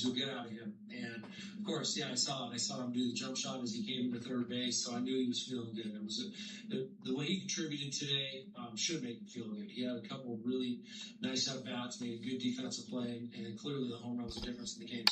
as you'll get out of him. And of course, yeah, I saw him do the jump shot as he came into third base, so I knew he was feeling good. It was the way he contributed today should make him feel good. He had a couple of really nice at bats, made a good defensive play, and clearly the home run was the difference in the game.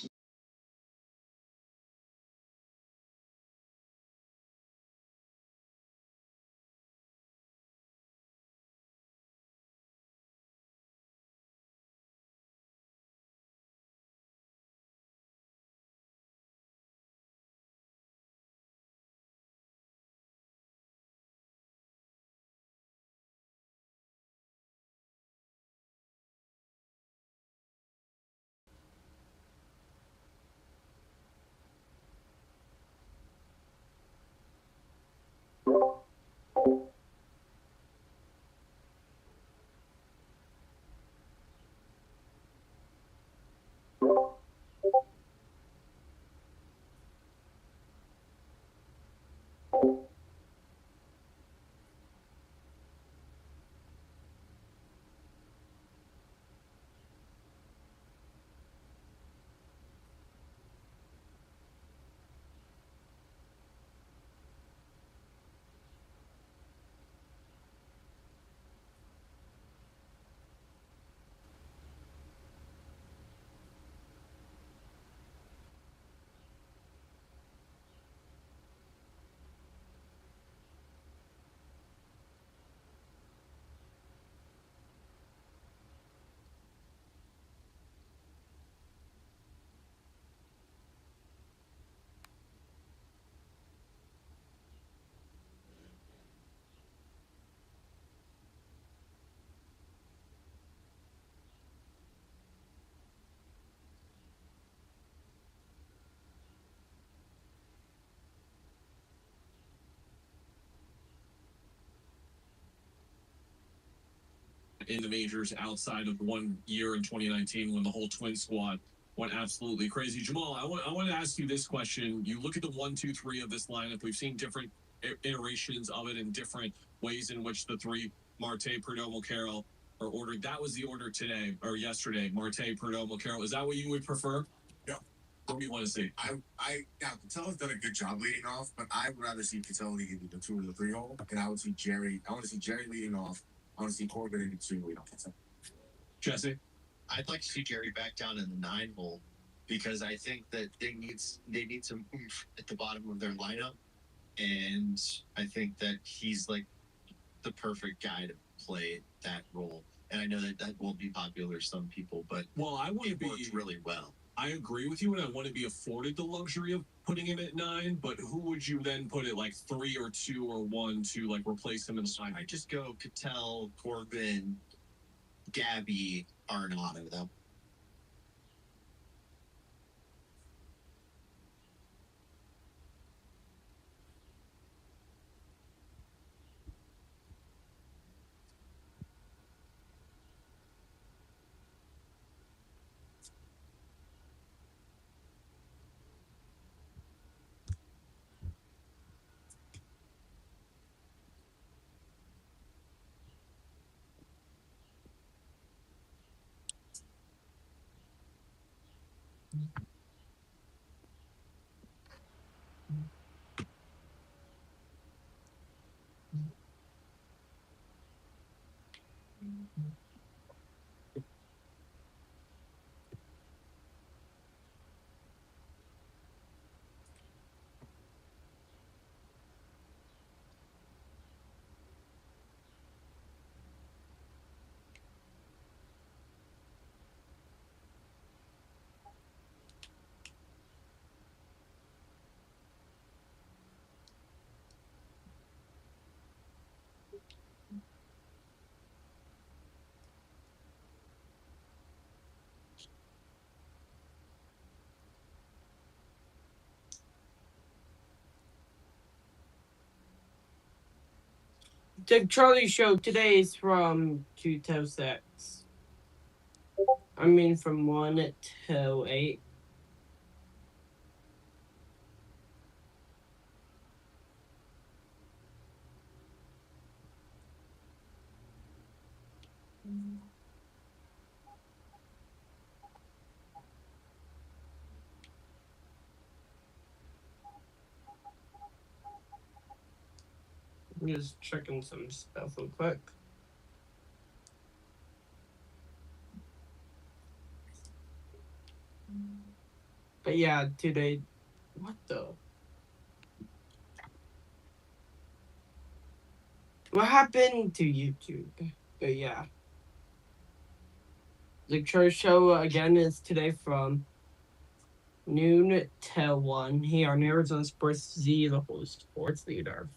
In the majors outside of 1 year in 2019 when the whole twin squad went absolutely crazy. Jamal, I want to ask you this question. You look at the 1, 2, 3 of this lineup. We've seen different iterations of it in different ways in which the three, Marte, Perdomo, Carroll, are ordered. That was the order today or yesterday. Marte, Perdomo, Carroll. Is that what you would prefer? Yeah. What do you want to see? Now, Patel's done a good job leading off, but I would rather see Patel leading the 2 or the 3 hole, and I want to see Jerry leading off. I want to see Corbin in the 2 leading off. Jesse? I'd like to see Jerry back down in the 9 hole because I think that they need some oomph at the bottom of their lineup, and I think that he's like the perfect guy to play that role. And I know that won't be popular to some people, but I want to be works really well. I agree with you, and I want to be afforded the luxury of putting him at 9. But who would you then put at like 3 or 2 or 1 to like replace him in the line? I just go Cattell, Corbin, Gabby, Arenado, though. The Charlie Show today is from 2 till 6. I mean, from 1 till 8. I'm just checking some stuff real quick. But yeah, today, what the? What happened to YouTube? But yeah. The church show again is today from noon till 1 here on Arizona Sports Z, the whole sports leader.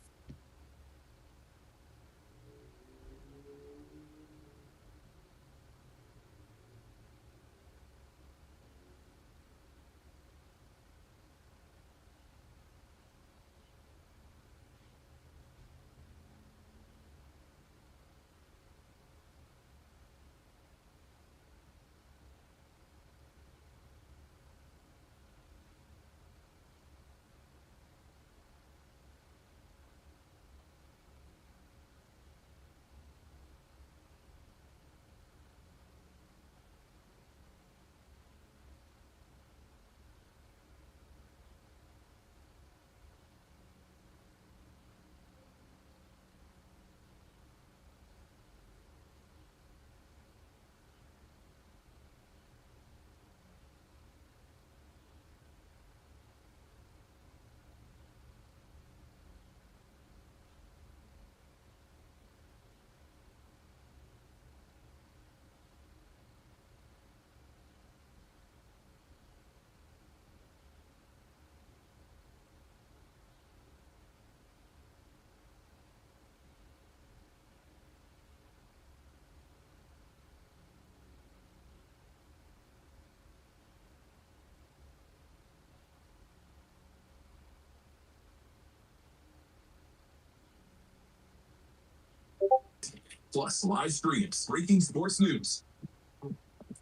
Plus live streams, breaking sports news.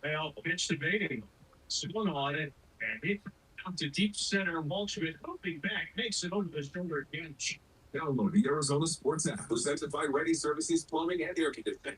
Well, pitch debating. Swung on it and hit out to deep center. Walshman hoping back, makes it over the shoulder again. Download the Arizona Sports app, presented by Ready Services Plumbing and Air Conditioning.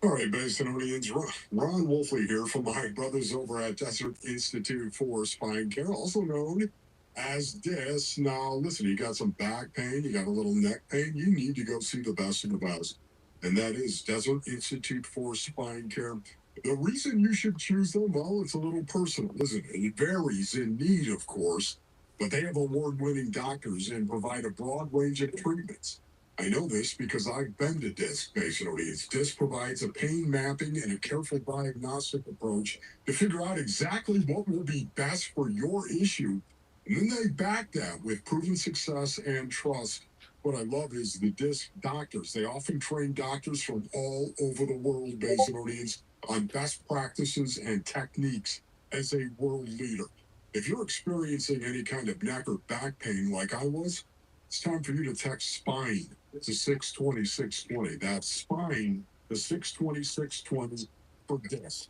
All right, Basinonians, Ron Wolfley here from my brothers over at Desert Institute for Spine Care, also known as DIS. Now, listen, you got some back pain, you got a little neck pain, you need to go see the best of the best. And that is Desert Institute for Spine Care. The reason you should choose them, well, it's a little personal, isn't it? It varies in need, of course, but they have award-winning doctors and provide a broad range of treatments. I know this because I've been to DISC, basically. DISC provides a pain mapping and a careful diagnostic approach to figure out exactly what will be best for your issue. And then they back that with proven success and trust. What I love is the DISC doctors. They often train doctors from all over the world, Basinonians, on best practices and techniques as a world leader. If you're experiencing any kind of neck or back pain like I was, it's time for you to text SPINE to 620-620. That's SPINE to 620-620 for DISC.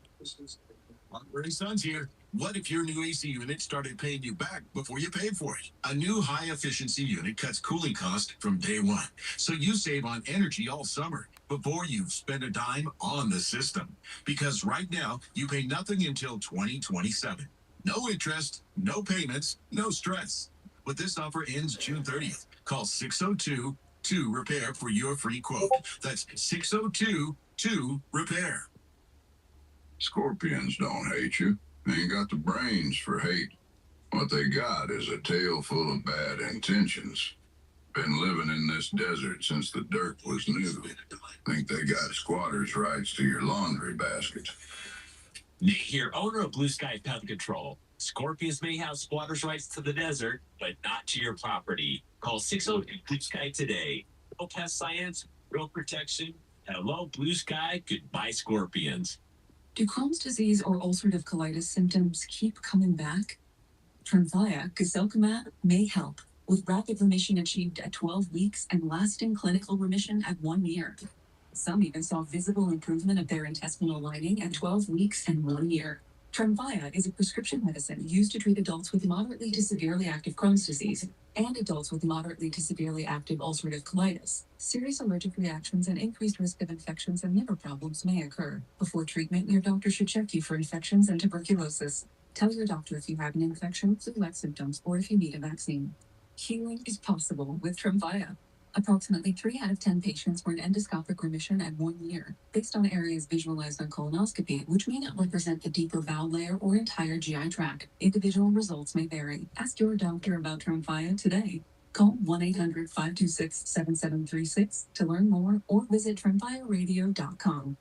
Operating Sons here. What if your new AC unit started paying you back before you paid for it? A new high-efficiency unit cuts cooling costs from day one, so you save on energy all summer before you've spent a dime on the system. Because right now, you pay nothing until 2027. No interest, no payments, no stress. But this offer ends June 30th. Call 602-2-REPAIR for your free quote. That's 602-2-REPAIR. Scorpions don't hate you. They ain't got the brains for hate. What they got is a tail full of bad intentions. Been living in this desert since the dirt was new. Think they got squatters' rights to your laundry basket. Nate here, owner of Blue Sky Pest Control. Scorpions may have squatters' rights to the desert, but not to your property. Call 602 Blue Sky today. No pest science, real protection. Hello, Blue Sky. Goodbye, Scorpions. Do Crohn's disease or ulcerative colitis symptoms keep coming back? Tremfya guselkumab may help, with rapid remission achieved at 12 weeks and lasting clinical remission at 1 year. Some even saw visible improvement of their intestinal lining at 12 weeks and 1 year. Tremfya is a prescription medicine used to treat adults with moderately to severely active Crohn's disease and adults with moderately to severely active ulcerative colitis. Serious allergic reactions and increased risk of infections and liver problems may occur. Before treatment, your doctor should check you for infections and tuberculosis. Tell your doctor if you have an infection, flu-like symptoms, or if you need a vaccine. Healing is possible with Tremfya. Approximately 3 out of 10 patients were in endoscopic remission at 1 year, based on areas visualized on colonoscopy, which may not represent the deeper bowel layer or entire GI tract. Individual results may vary. Ask your doctor about Tremfya today. Call 1-800-526-7736 to learn more or visit tremfyaradio.com.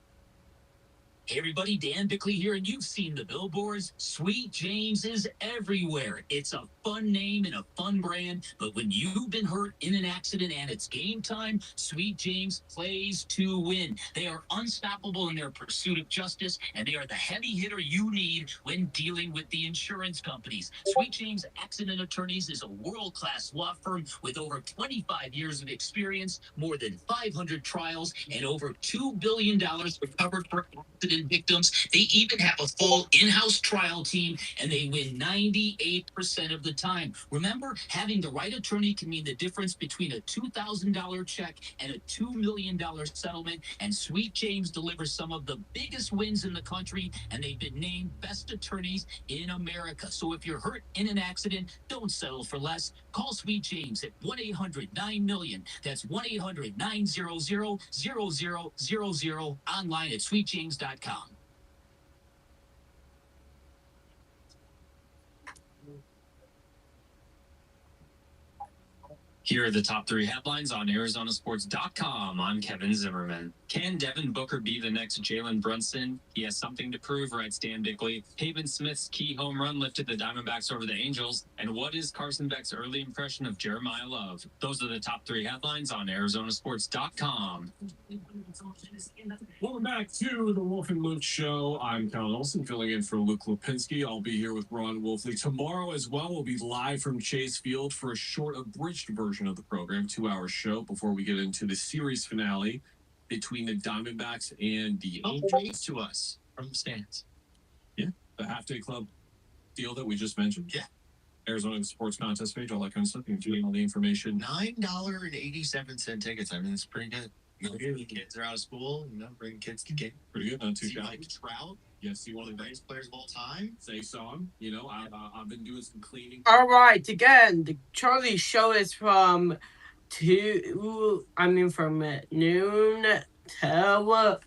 Hey everybody, Dan Bickley here, and you've seen the billboards. Sweet James is everywhere. It's a fun name and a fun brand, but when you've been hurt in an accident and it's game time, Sweet James plays to win. They are unstoppable in their pursuit of justice, and they are the heavy hitter you need when dealing with the insurance companies. Sweet James Accident Attorneys is a world-class law firm with over 25 years of experience, more than 500 trials, and over $2 billion recovered for accident victims. They even have a full in-house trial team, and they win 98% of the time. Remember, having the right attorney can mean the difference between a $2,000 check and a $2 million settlement, and Sweet James delivers some of the biggest wins in the country, and they've been named best attorneys in America. So if you're hurt in an accident, don't settle for less. Call Sweet James at 1-800-9-MILLION. That's 1-800-900-0000, online at sweetjames.com. Here are the top 3 headlines on ArizonaSports.com. I'm Kevin Zimmerman. Can Devin Booker be the next Jalen Brunson? He has something to prove, writes Dan Bickley. Haven Smith's key home run lifted the Diamondbacks over the Angels. And what is Carson Beck's early impression of Jeremiah Love? Those are the top 3 headlines on ArizonaSports.com. Welcome back to the Wolf and Luke Show. I'm Cal Olson, filling in for Luke Lipinski. I'll be here with Ron Wolfley tomorrow as well. We'll be live from Chase Field for a short, abridged version of the program, 2-hour show before we get into the series finale between the Diamondbacks and the Angels. To us from the stands. Yeah, the half-day club deal that we just mentioned. Yeah. Arizona Sports Contest page, all that kind of stuff. You can find all the information. $9.87 tickets. I mean, it's pretty good. Kids are out of school, bring kids to game. Pretty good, not too See shabby. Mike Trout, Yes, see one of the greatest players of all time. say song. I've been doing some cleaning. All right, again, the Charlie Show is from noon till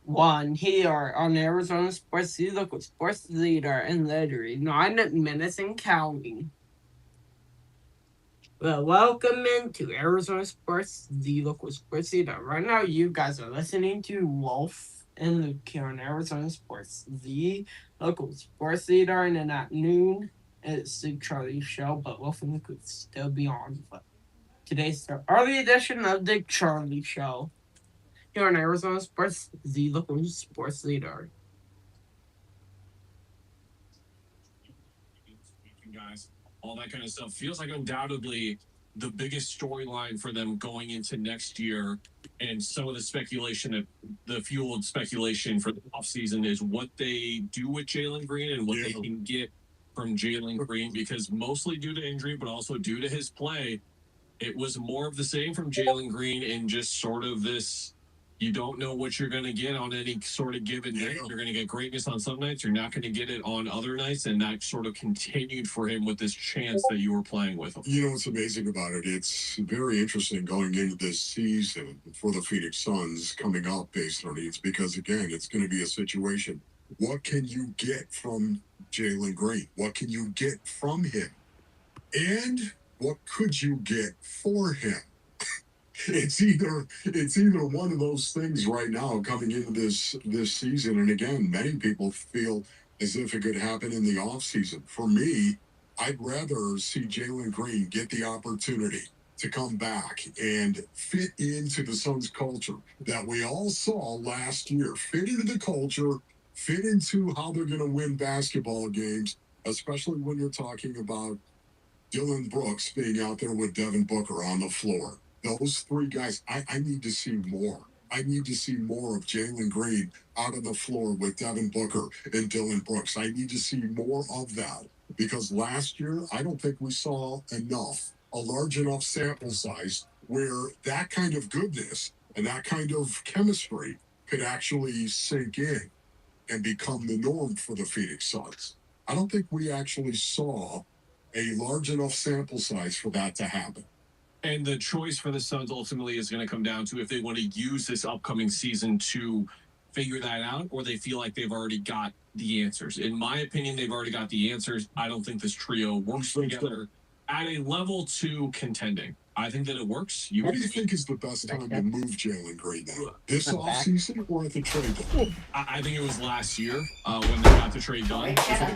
1 here on Arizona Sports, the local sports leader in literally 9 minutes and counting. Well, welcome into Arizona Sports, the local sports leader. Right now, you guys are listening to Wolf and Luke here on Arizona Sports, the local sports leader. And then at noon, it's the Charlie Show, but Wolf and Luke would still be on. But today's the early edition of the Charlie Show here on Arizona Sports, the local sports leader. Guys, all that kind of stuff feels like undoubtedly the biggest storyline for them going into next year, and some of the speculation, the fueled speculation for the offseason, is what they do with Jalen Green and what they can get from Jalen Green, because mostly due to injury, but also due to his play, it was more of the same from Jalen Green, and just sort of this, you don't know what you're going to get on any sort of given night. You're going to get greatness on some nights. You're not going to get it on other nights. And that sort of continued for him with this chance that you were playing with him. You know what's amazing about it? It's very interesting going into this season for the Phoenix Suns coming up based on needs, because, again, it's going to be a situation. What can you get from Jalen Green? What can you get from him? And what could you get for him? It's either one of those things right now coming into this season. And again, many people feel as if it could happen in the offseason. For me, I'd rather see Jalen Green get the opportunity to come back and fit into the Suns culture that we all saw last year. Fit into the culture, fit into how they're going to win basketball games, especially when you're talking about Dylan Brooks being out there with Devin Booker on the floor. Those 3 guys, I need to see more. I need to see more of Jalen Green out on the floor with Devin Booker and Dylan Brooks. I need to see more of that, because last year, I don't think we saw a large enough sample size where that kind of goodness and that kind of chemistry could actually sink in and become the norm for the Phoenix Suns. I don't think we actually saw a large enough sample size for that to happen. And the choice for the Suns ultimately is going to come down to if they want to use this upcoming season to figure that out, or they feel like they've already got the answers. In my opinion, they've already got the answers. I don't think this trio works together at a level 2 contending. I think that it works. What do you think is the best time to move Jalen Green now? This offseason or at the trade deadline? I think it was last year when they got the trade done. I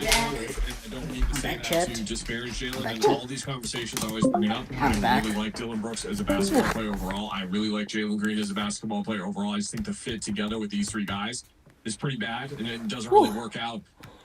don't mean to say that to disparage Jalen. In all these conversations, I always bring it up. I really like Dylan Brooks as a basketball player overall. I really like Jalen Green as a basketball player overall. I just think the fit together with these three guys is pretty bad, and it doesn't really work out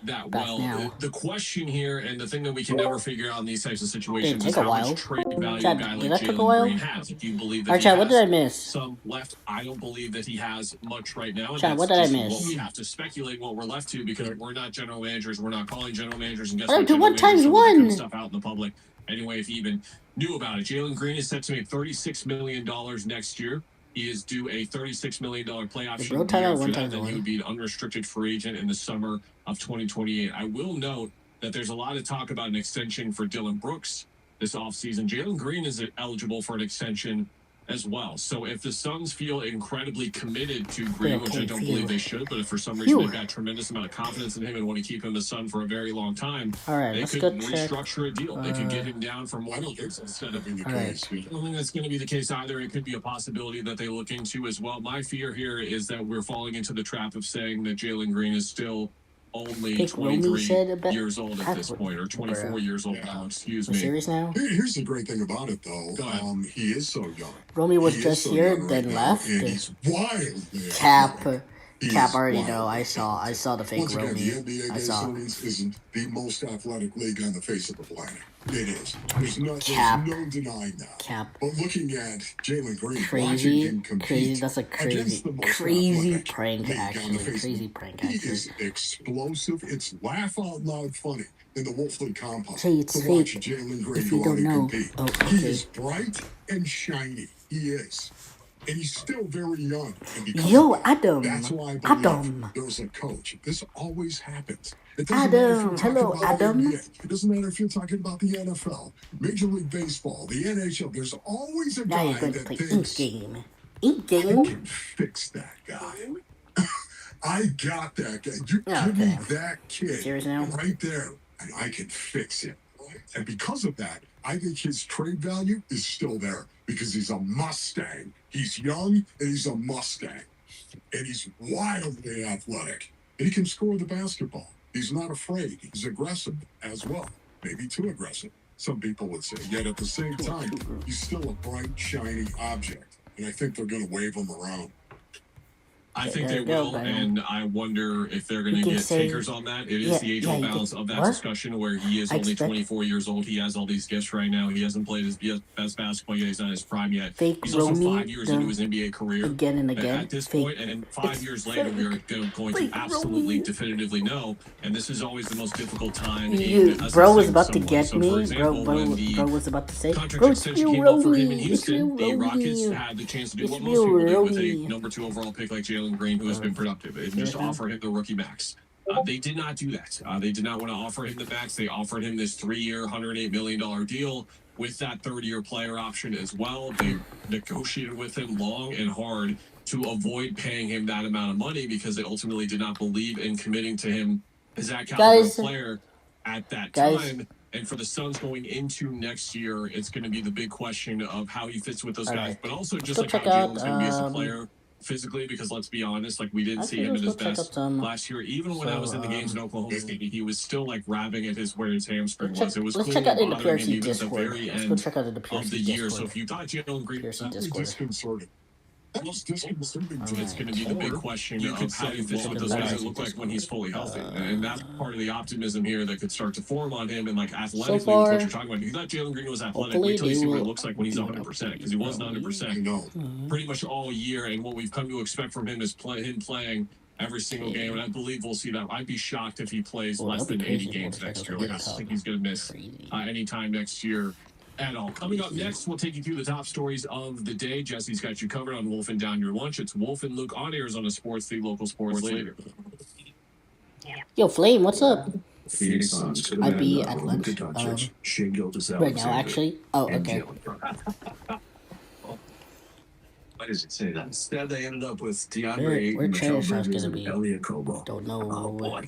that well. The question here, and the thing that we can never figure out in these types of situations, is how much trade value a guy like Jalen Green has. If you believe that he Chad, what did I miss? some left, I don't believe that he has much right now. And Chad, that's what did I just miss? what we have to speculate what we're left to, because we're not general managers. We're not calling general managers. And guess I what? do one times one. Stuff out in the public. Anyway, if you even knew about it, Jalen Green is set to make $36 million next year. He is due a $36 million play option. After that, then he would be an unrestricted free agent in the summer of 2028. I will note that there's a lot of talk about an extension for Dylan Brooks this offseason. Jalen Green is eligible for an extension as well. So if the Suns feel incredibly committed to Green, which I don't believe they should, but if for some reason they've got a tremendous amount of confidence in him and want to keep him a Sun for a very long time, they could restructure a deal. They could get him down for more years instead of being the case. I don't think that's going to be the case either. It could be a possibility that they look into as well. My fear here is that we're falling into the trap of saying that Jalen Green is still only 23 years old at this point, or 24 years old now, excuse me. Serious now? Here's the great thing about it, though. He is so young. Romy was just here, then left. And he's wild. Cap already know. I saw the fake Once again, Romy. the NBA isn't the most athletic league on the face of the planet. It is. There's no denying that. Cap. But looking at Jalen Green, Crazy. watching him compete, That's a crazy prank, actually. Crazy prank, He is explosive. It's laugh out loud funny in the Wolf League compound. Say it's to watch Jalen Green go out and compete. Oh, okay. He is bright and shiny. He is. And he's still very young. And Yo, Adam. That's why I believe there's a coach. This always happens. It doesn't Adam. Hello, Adam. It doesn't matter if you're talking about the NFL, Major League Baseball, the NHL. There's always a guy that thinks, I can fix that guy. I got that guy. You give me that kid right there, and I can fix it. And because of that, I think his trade value is still there because he's a Mustang. He's young, and he's a Mustang. And he's wildly athletic. And he can score the basketball. He's not afraid. He's aggressive as well. Maybe too aggressive, some people would say. Yet at the same time, he's still a bright, shiny object. And I think they're going to wave him around. I think they will, and I wonder if they're going to get takers on that. It is the age-old balance of that discussion where he is only 24 years old. He has all these gifts right now. He hasn't played his best basketball yet. He's not in his prime yet. He's also 5 years into his NBA career. Again and again. At this point, and 5 years later, we are going to absolutely definitively know. And this is always the most difficult time. Bro was about to get me. Bro was about to say, contract extension came up for him in Houston. The Rockets had the chance to do what most people do with a number 2 overall pick like Jalen Green, who has been productive, and just offer him the rookie max. They did not do that. They did not want to offer him the max. They offered him this 3-year, $108 million deal with that third-year player option as well. They negotiated with him long and hard to avoid paying him that amount of money because they ultimately did not believe in committing to him as that caliber player at that time. And for the Suns going into next year, it's going to be the big question of how he fits with those guys, but also just like how Jalen's going to be as a player physically, because let's be honest, like we didn't see him at his best last year. Even when I was in the games in Oklahoma City, he was still like rapping at where his hamstring was. It was cool check out in the PRC Discord. At the very end of the year. So if you thought Jalen Green was disconcerting. It's going to be the big question of how he fits with those guys. It look like when he's fully healthy, and that's part of the optimism here that could start to form on him. And like athletically, what you're talking about, you thought Jalen Green was athletic. Wait till you see what it looks like when he's 100%, because he wasn't 100% pretty much all year. And what we've come to expect from him is him playing every single game, and I believe we'll see that. I'd be shocked if he plays less than 80 games next year. I don't think he's going to miss any time next year at all. Coming up next, we'll take you through the top stories of the day. Jesse's got you covered on Wolf and Down Your Lunch. It's Wolf and Luke on Arizona Sports, the local sports leader. Yo, Flame, what's up? Phoenix Suns could have I'd been be another at Luka lunch. Doncic, Shai Gilgeous-Alexander, Right now, actually. Oh, and okay. Jalen Brown. Why does it say that? Instead, they ended up with DeAndre Where Ayton, Trader Mikal Shot's Bridges, gonna and be? Elliot Kobo. Don't know. Oh boy,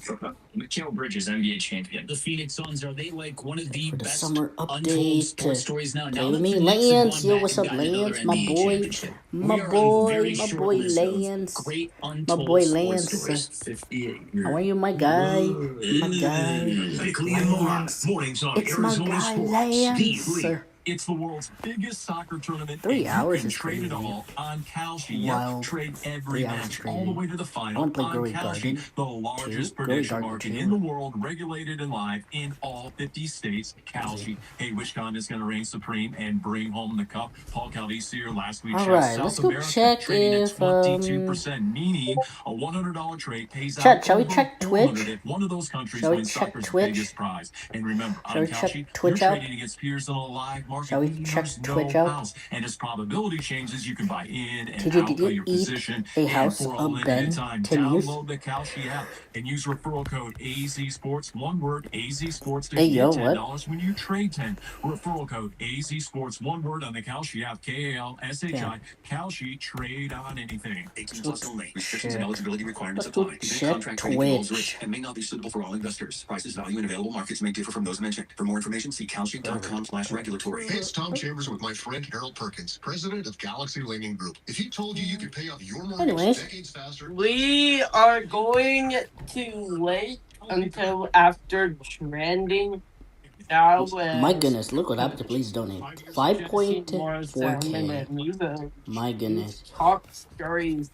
Mikal Bridges, NBA champion. The Phoenix Suns, are they like one of the For the best summer untold update. sports stories now? Play Now with that me, the Knicks have Lance. gone Yo, back what's and up, gotten another Lance? My NBA boy. championship. My We are on a very boy. My short boy, list of Lance. great My untold boy, sports Lance. stories. 58 How are years. you, my guy? My guy. Bickley and Moron. Lance. Mornings on It's my Arizona guy, Sports. Lance. Steve Lee. It's the world's biggest soccer tournament. 3 and hours you can is trade it crazy. all on Kalshi. Wild. Trade every 3 hours is match all crazy. the way to the I final want to play on Growing Kalshi, Garden the largest 2. Growing prediction Garden market 2. in the world, regulated and live in all 50 states. Kalshi. Hey, which con is going to reign supreme and bring home the cup? Paul Calvisier last week. All right, let's go check if 22%, meaning a $100 trade pays Chat, out shall we over check 400 Twitch? if one of those countries Shall we wins check soccer's Twitch? biggest prize. And remember, Shall on we check Kalshi, Twitch you're out? trading against peers in a live market. Shall we who check there's Twitch no out? house. And as probability changes, you can buy in and TJ, out did of you your eat position. a And house for a of limited Ben time, 10 years? download the Kalshi app and use referral code AZSports, one word, AZSports, to Hey, get yo, $10 what? when you trade 10. Referral code AZSports, one word, on the Kalshi app, KALSHI. Damn. Kalshi, trade on anything. 18 plus Let's only. check. Restrictions and eligibility requirements Let's go apply. Event check contract trading involves Twitch. risk and may not be suitable for all investors. Prices, value, and available markets may differ from those mentioned. For more information, see kalshi.com/regulatory. Hey, it's Tom Chambers with my friend Harold Perkins, president of Galaxy Lending Group. If he told you could pay off your mortgage Anyways. decades faster... We are going to wait until after trending. Now, My goodness, look what happened to Please Donate. 5.4K. My goodness. Top stories.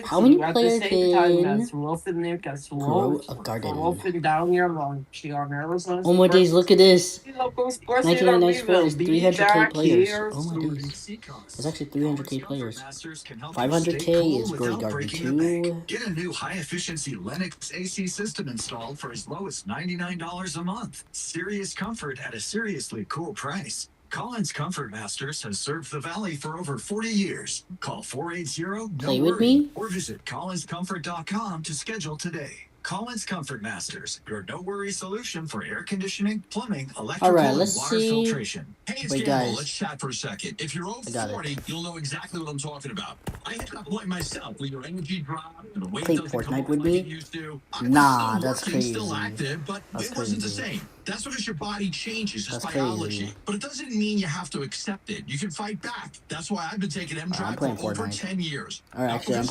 How many At the players same time as can Wolf and Nick as grow a garden? Wolfing down your lunch on Arizona. Oh my days, look at this. Local sports 1994 is be 300K back players. here Oh my soon. days. It's actually 300K players. 500K is Growing Garden 2. Get a new high-efficiency Lennox AC system installed for as low as $99 a month. Serious comfort at a seriously cool price. Collins Comfort Masters has served the Valley for over 40 years. Call 480-NO-WORRY or visit collinscomfort.com to schedule today. Collins Comfort Masters, your no-worry solution for air conditioning, plumbing, electrical, Alright, and let's water see. filtration. Hey, it's Wait, Gamble. guys. Let's chat for a second. If you're over 40, you'll know exactly what I'm talking about. I hit that point myself where your energy dropped and the weight Play doesn't come Fortnite off with like it me? used to. I Nah, was that's still working, still crazy. active, but That's it wasn't the crazy. same. That's because your body changes. It's That's biology. crazy. But it doesn't mean you have to accept it. You can fight back. That's why I've been taking I'm M-Drive playing for over Fortnite. 10 years. Alright, actually, I'm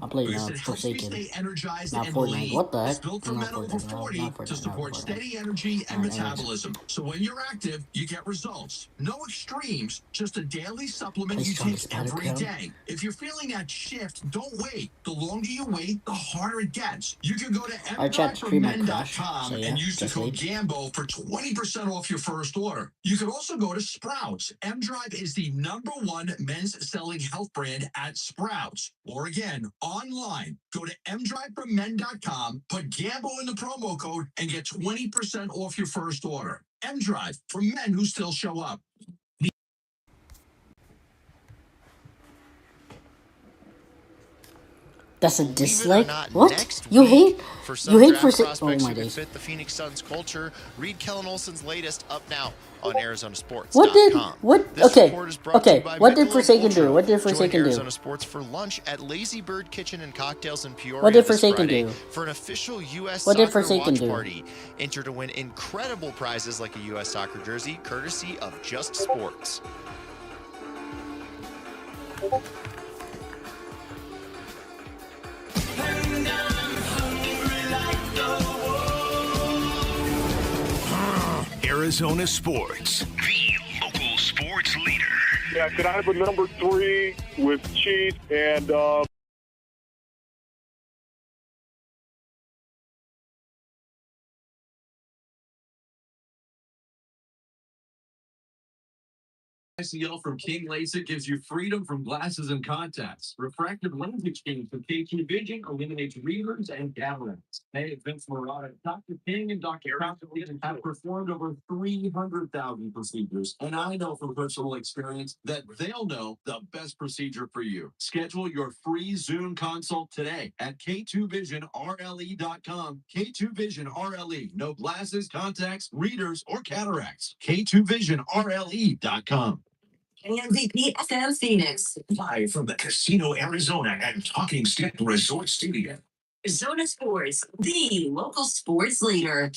playing Because it helps me Forsaken. stay energized Not and Fortnite. lean. What the It's heck? built for Not men over Fortnite. 40 Not Fortnite. to Not support Fortnite. steady energy and Alright, anyways. metabolism. So when you're active, you get results. No extremes, just a daily supplement Play you Strongest take every Battleground. day. If you're feeling that shift, don't wait. The longer you wait, the harder it gets. You can go to Alright, chat, pre might crash. mdriveformen.com So yeah, and use the just code wait. GAMBO for 20% off your first order. You can also go to Sprouts. M-Drive is the #1 men's selling health brand at Sprouts. Or again, online, go to mdriveformen.com, put GAMBO in the promo code, and get 20% off your first order. M-Drive, for men who still show up. That's a Believe it or dislike? not, What? next You week, hate? For You some hate draft for oh prospects my who could days. fit the Phoenix Suns culture, read Kellen Olson's latest up now on ArizonaSports.com. What did what? This Okay, report is brought to okay. you by What did Michelob Forsaken do? Ultra. What did Join Forsaken do? Arizona Sports for lunch at Lazy Bird Kitchen and Cocktails in Peoria What did this Forsaken Friday do? for an official U.S. What did soccer Forsaken watch do? party. Enter to win incredible prizes like a U.S. soccer jersey, courtesy of Just Sports. Arizona Sports, the local sports leader. Yeah, can I have a number 3 with cheese and ICL from King LASIK gives you freedom from glasses and contacts. Refractive lens exchange from K2 Vision eliminates readers and cataracts. Hey, it's Vince Morata. Dr. King and Dr. Kraft have performed over 300,000 procedures, and I know from personal experience that they'll know the best procedure for you. Schedule your free Zoom consult today at K2VisionRLE.com. K2 Vision RLE. No glasses, contacts, readers, or cataracts. K2VisionRLE.com. MVP FM Phoenix. Live from the Casino Arizona and Talking Stick Resort Studio. Zona Sports, the local sports leader.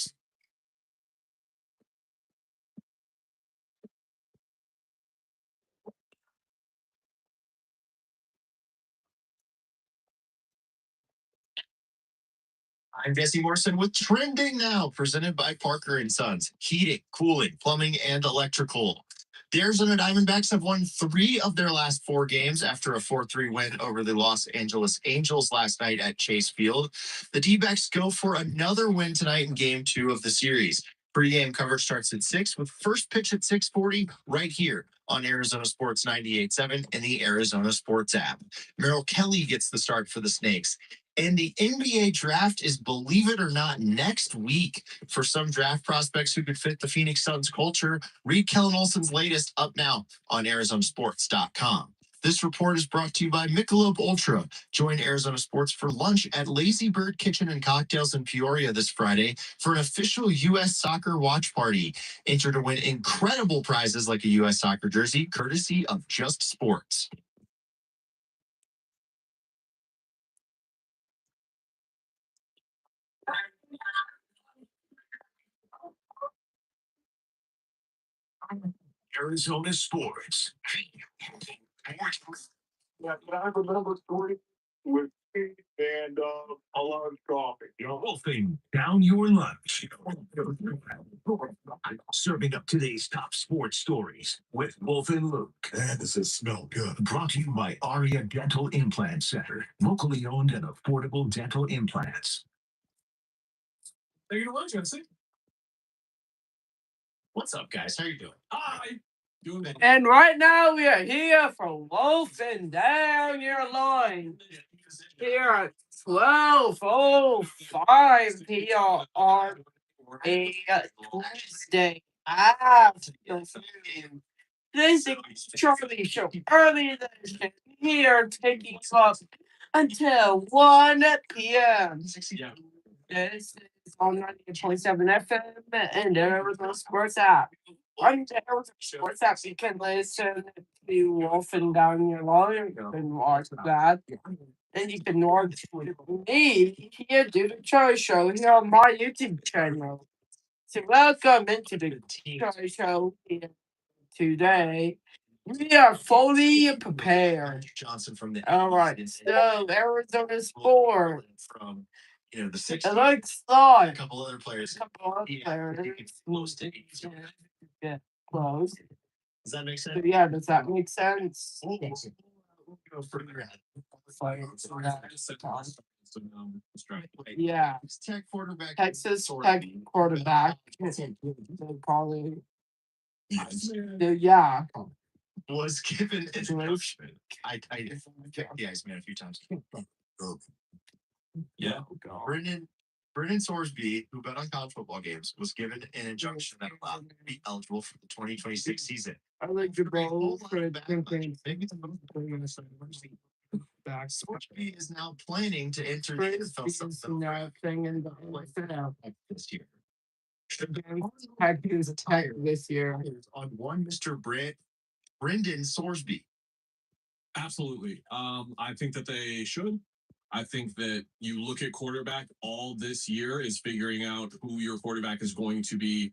I'm Jesse Morrison with Trending Now, presented by Parker and Sons. Heating, cooling, plumbing, and electrical. The Arizona Diamondbacks have won 3 of their last 4 games after a 4-3 win over the Los Angeles Angels last night at Chase Field. The D-backs go for another win tonight in Game 2 of the series. Pre-game coverage starts at 6 with first pitch at 6:40 right here on Arizona Sports 98.7 and the Arizona Sports app. Merrill Kelly gets the start for the Snakes. And the NBA draft is, believe it or not, next week. For some draft prospects who could fit the Phoenix Suns culture, read Kellen Olson's latest up now on ArizonaSports.com. This report is brought to you by Michelob Ultra. Join Arizona Sports for lunch at Lazy Bird Kitchen and Cocktails in Peoria this Friday for an official U.S. soccer watch party. Enter to win incredible prizes like a U.S. soccer jersey, courtesy of Just Sports. Arizona Sports. Yeah, but I remember story with tea and a large coffee. You know, Wolfing down your lunch. Serving up today's top sports stories with Wolf and Luke. man, does it smell good? Brought to you by Aria Dental Implant Center. Locally owned and affordable dental implants. Take it away, Jesse. What's up, guys? How you doing? Hi. Doing that. And right now we are here for Wolfing Down Your Line. Here at 12:05 p.m. on a Tuesday afternoon. This is Charlie Show Early Edition here taking you up until 1 p.m. Yeah. This is on 98.7 FM and Arizona Sports app. On the Arizona Sports app, you can listen to Wolfing Down Your Line. You can watch that. And you can watch me here do the Charlie Show here on my YouTube channel. So welcome into the Charlie Show here today. We are fully prepared. Johnson from the All right, so Arizona Sports. From the 60s. It looks like A couple other players. Close. Yeah, close. Does that make sense? So yeah, does that make sense? Go further ahead. Yeah. Tech quarterback. Texas Tech quarterback. Probably. Yeah. Was given an induction. I checked the Iceman a few times. Yeah. Brennan Sorsby, who bet on college football games, was given an injunction that allowed him to be eligible for the 2026 season. I like the ball for Sorsby is now planning to enter the NFL this year. This year On one Mr. Brendan Sorsby. Absolutely. I think that they should. I think that you look at quarterback all this year is figuring out who your quarterback is going to be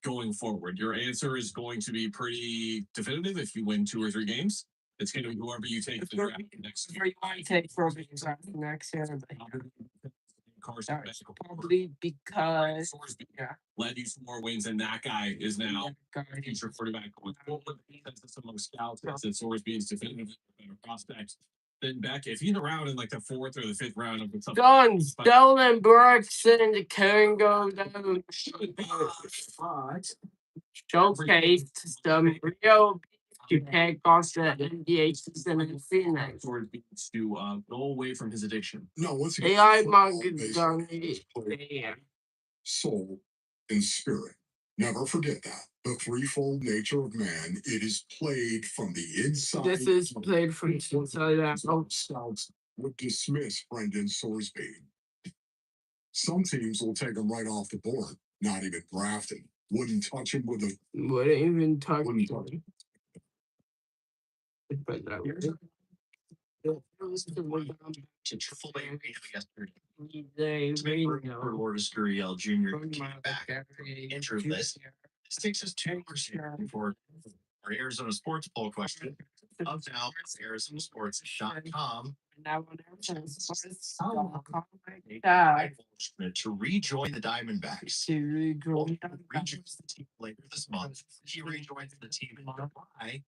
going forward. Your answer is going to be pretty definitive if you win 2 or 3 games. It's going to be whoever you take the draft next year. You might take next year. Carson Probably because led you some more wins, and that guy is now future quarterback going forward. That's some of the scouts that Sorsby is definitively a better prospect than Beck. If he's around in like the 4th or the 5th round of the Guns, Dylan Brooks and the Kango showcased some real to take off the NBA season in Phoenix. Towards beats to go away from his addiction. No, once again, AI football manga is done played soul and spirit. Never forget that. The threefold nature of man, it is played from the inside. This is played from the inside out. Scouts would dismiss Brendan Sorsby. Some teams will take him right off the board, not even drafted. Wouldn't touch him with a. Wouldn't even touch Wouldn't touch him. But that was Full day yesterday. they For Lourdes Gurriel Jr. came back injured list. This takes us to for our Arizona Sports poll question. Up now, ArizonaSports.com. To rejoin the Diamondbacks. Rejoins the team later this month. He rejoins the team in July.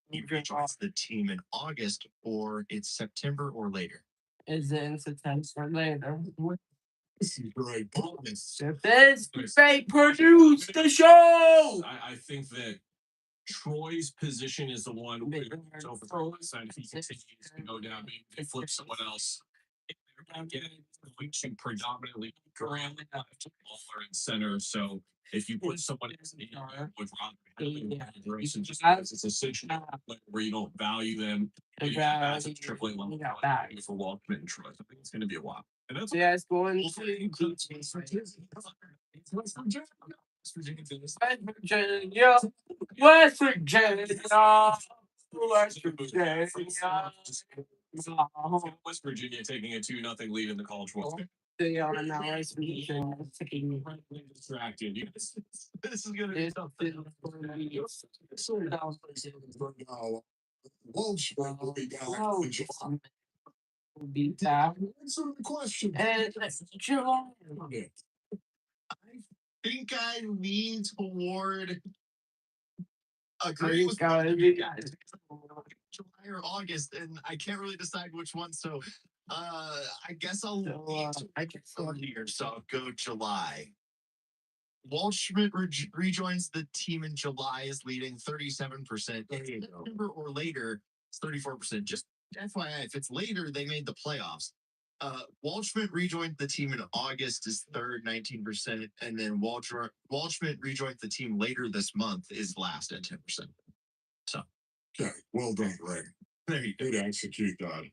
He rejoins the team in August, or it's September or later. Is it in September or later? This is great. This they produce the show. I think that Troy's position is the one where so for side if he continues to go down, maybe they flip someone else. If they're going to get going to predominantly around the left, Waller and center. So if you put someone with Rob just it's a situation where you don't value them, you have a tripling level for Walkman and Troy. I think it's going to be a while. And that's it's going to West Virginia. West Virginia taking a 2-0 lead in the College World Cup. They are now West Virginia distracted. This is gonna be something. Walsh will be back in July. Will be back. Answer the question. And July. I think I lean toward Agree with July or August, and I can't really decide which one. So, I guess I'll earlier. So I'll go July. Waldschmidt rejoins the team in July, is leading 37%. September or later, it's 34%. Just FYI, if it's later, they made the playoffs. Waldschmidt rejoined the team in August, is third, 19%, and then Waldschmidt rejoined the team later this month, is last at 10%. So, okay, well done, Greg. There you go. Good to execute that.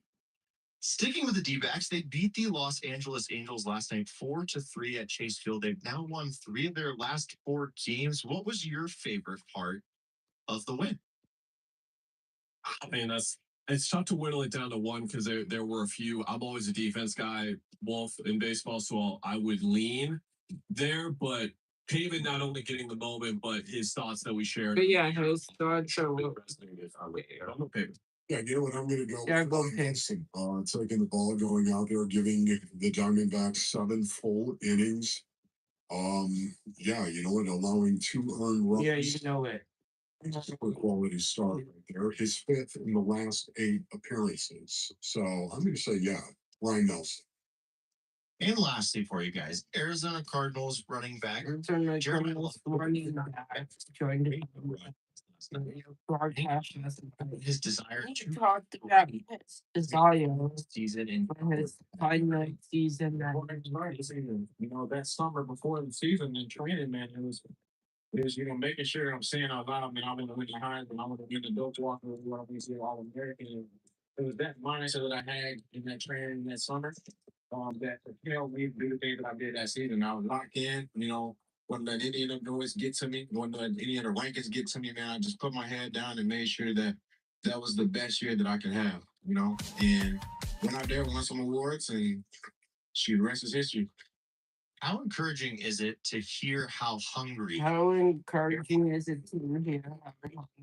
Sticking with the D-backs, they beat the Los Angeles Angels last night 4-3 at Chase Field. They've now won 3 of their last 4 games. What was your favorite part of the win? I mean, it's tough to whittle it down to one because there were a few. I'm always a defense guy, Wolf, in baseball, so I would lean there. But Pavin not only getting the moment, but his thoughts that we shared. But yeah, his thoughts are Yeah, you know what? I'm going to go. Yeah, go Taking the ball, going out there, giving the Diamondbacks 7 full innings. Yeah, you know what? Allowing 2 earned runs. Yeah, you know it. Super quality start right there. His 5th in the last 8 appearances. So I'm going to say, yeah, Ryan Nelson. And lastly, for you guys, Arizona Cardinals running back. His desire to talked about his desire season in his final season. You know, that summer before the season in training, man, it was making sure I'm saying out loud, man, I'm going to win the Heisman, I'm going to win the Doak Walker, I'm going to All American. It was that mindset that I had in that training that summer. That helped me do the things that I did that season. I was locked in, wouldn't let any of the noise get to me, wouldn't let any of the rankings get to me, man. I just put my head down and made sure that was the best year that I could have, and went out there, won some awards, and the rest is history. How encouraging is it to hear how encouraging is it to hear?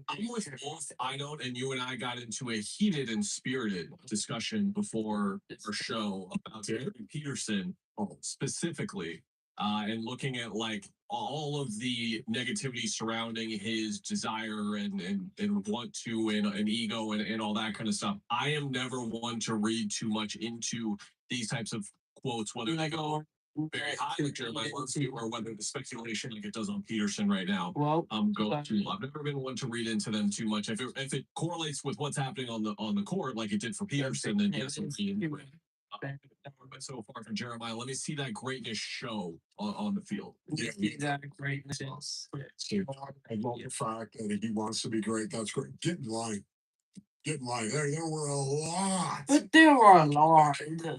I'm with both Einot and you and I got into a heated and spirited discussion before our show about Gary Peterson specifically, and looking at like all of the negativity surrounding his desire and want to and ego and all that kind of stuff. I am never one to read too much into these types of quotes, whether they go very high with Jeremiah Lunsky, or whether the speculation like it does on Peterson right now Well, go too low. I've never been one to read into them too much. If it correlates with what's happening on the court, like it did for Peterson, then yes, it'll be into it. But so far from Jeremiah, let me see that greatness show on the field. Yeah, that greatness. I love the fact that he wants to be great. That's great. Get in line. Get in line. There were a lot. But there were a lot in the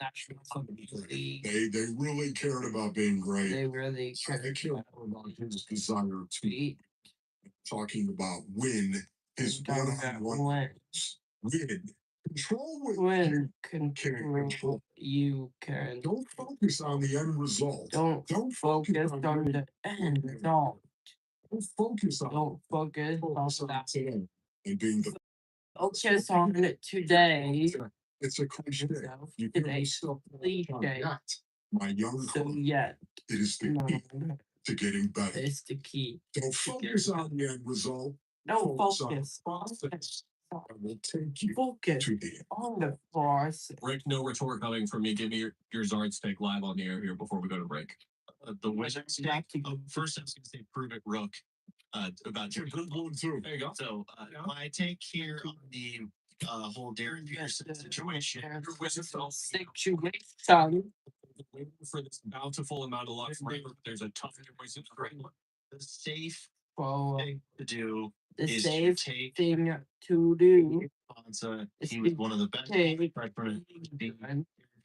National Football League. They really cared about being great. They really cared about his desire to be talking about win. His one-on-one win. Control when control you can. Don't focus on the end result. Don't focus on the end result. Don't focus on that. And being the focus on it today. It's a cliche. You Today, cliche. My young so yeah, it is the key to getting better. it's the key. Don't focus on the end result. Don't focus on the process. I will take you focus to the on the process. Rick, no retort coming from me. Give me your Zards take live on the air here before we go to break. The Wizards. First, I was going to say prove it, Rook. About your good one too. There you go. So my take here on the whole Darren Peterson situation. Waiting for this bountiful amount of luck forever. There's a tough choice. The safe Well, thing to do the is safe to take thing to do. He was one of the best freshmen.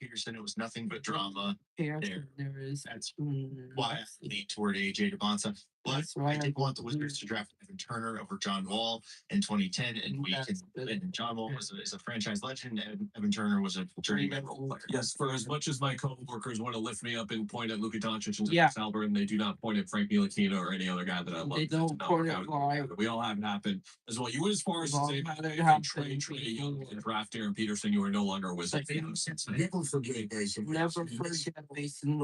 Peterson, it was nothing but drama there. That's why I lean toward AJ DeBonsa. But I did want the Wizards to draft Evan Turner over John Wall in 2010, and John Wall is a franchise legend, and Evan Turner was a journeyman role player. Yes, for as much as my coworkers want to lift me up and point at Luka Doncic and Albert, they do not point at Frank Ntilikina or any other guy that I love. They don't point at why. We all have it happen as well. You went as far as to say Trey Young and draft Darren Peterson. You are no longer a Wizard. Never forget Mason. Never forget Mason.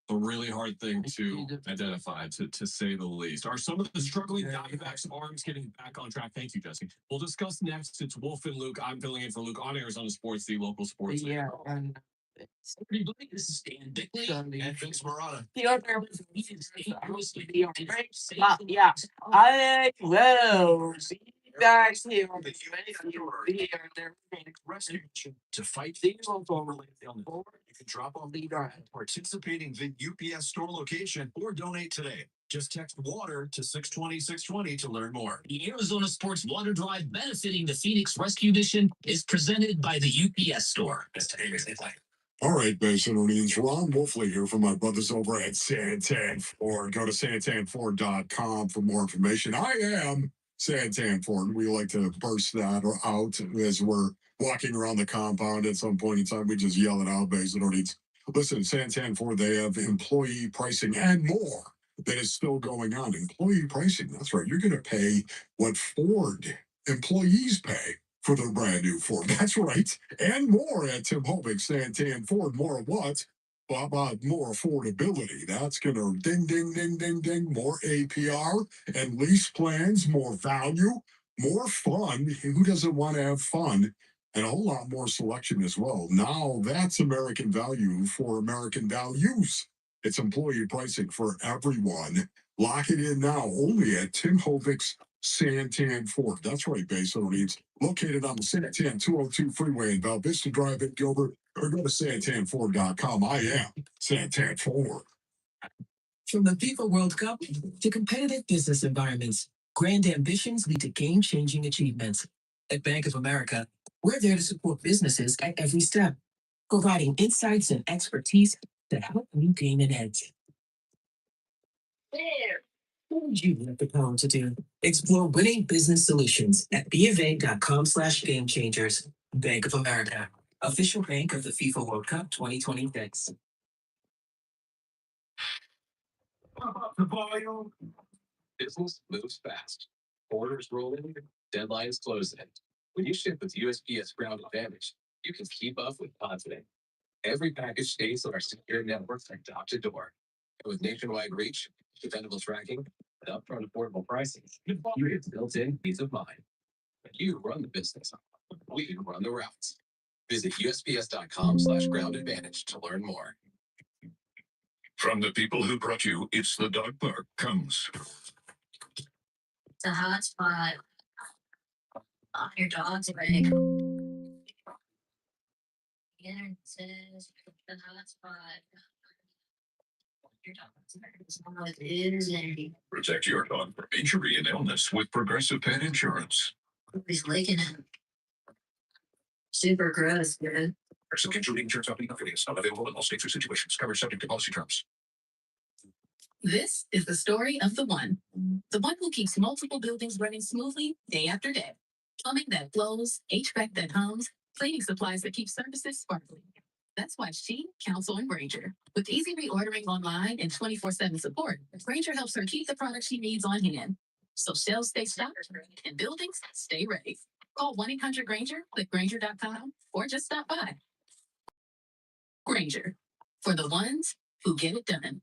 A really hard thing to identify, to say the least. Are some of the struggling Diamondbacks arms getting back on track? Thank you, Jesse. We'll discuss next. It's Wolf and Luke. I'm filling in for Luke on Arizona Sports, the local sports. Yeah, and this is Dan Bickley and Vince Morata. Yeah, I will be back here to fight things overly illness. You can drop off the participating UPS store location or donate today. Just text water to 620-620 to learn more. The Arizona Sports Water Drive benefiting the Phoenix Rescue Mission is presented by the UPS store. All right, Basinonians, Ron Wolfley here from my brothers over at Santan Ford. Go to santanford.com for more information. I am Santan Ford. We like to burst that out as we're walking around the compound. At some point in time, we just yell it out, Basinonians. Listen, Santan Ford, they have employee pricing and more that is still going on. Employee pricing, that's right. You're going to pay what Ford employees pay for their brand new Ford. That's right. And more at Tim Hovick, Santan Ford. More of what? More affordability. That's going to ding, ding, ding, ding, ding. More APR and lease plans, more value, more fun. Who doesn't want to have fun? And a whole lot more selection as well. Now that's American value for American values. It's employee pricing for everyone. Lock it in now only at Tim Hovick's Santan Ford. That's right, Basinonians. Located on the Santan 202 freeway in Val Vista Drive in Gilbert, or go to santanford.com. I am Santan Ford. From the FIFA World Cup to competitive business environments, grand ambitions lead to game-changing achievements. At Bank of America, we're there to support businesses at every step, providing insights and expertise to help you gain an edge. What would you like the power to do? Explore winning business solutions at BofA.com/gamechangers. Bank of America, official bank of the FIFA World Cup 2026. Business moves fast. Orders roll in, deadlines close in. When you ship with USPS Ground Advantage, you can keep up with confidence. Every package stays on our secure network from door to door. And with nationwide reach, dependable tracking, and upfront affordable pricing, you get built-in peace of mind. You run the business. We run the routes. Visit USPS.com/groundadvantage to learn more. From the people who brought you It's the Dog Park comes. It's a hot spot on your dog's leg. The internet says the hot spot. Your dog's leg is not what it is, and Protect your dog from injury and illness with Progressive Pet Insurance. he's licking it. Super gross, dude. Personal injury insurance company affiliates not available in all states or situations. Coverage subject to policy terms. This is the story of the one who keeps multiple buildings running smoothly day after day. Plumbing that flows, HVAC that hums, cleaning supplies that keep services sparkling. That's why she counts on Granger. With easy reordering online and 24/7 support, Granger helps her keep the products she needs on hand. So shelves stay stocked and buildings stay ready. Call 1-800-GRANGER, click Granger.com, or just stop by. Granger, for the ones who get it done.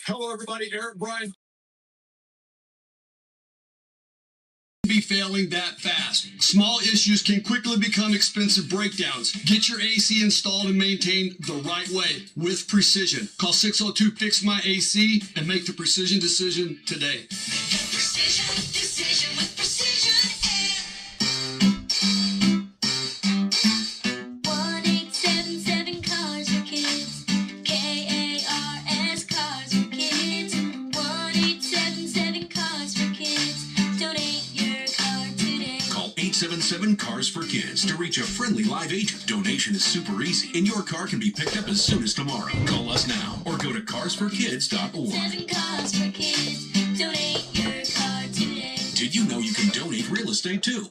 Hello, everybody. Eric Bryan. Be failing that fast. Small issues can quickly become expensive breakdowns. Get your AC installed and maintained the right way with precision. Call 602-FIX-MY-AC and make the precision decision today. Precision with precision. 1877 Cars for Kids. KARS Cars for Kids. 1877 Cars for Kids. Donate your car today. Call 877 Cars for Kids to reach a friendly live agent. Donation is super easy, and your car can be picked up as soon as tomorrow. Call us now or go to carsforkids.org. 7 Cars for Kids. Donate your car today. Did you know you can donate real estate too?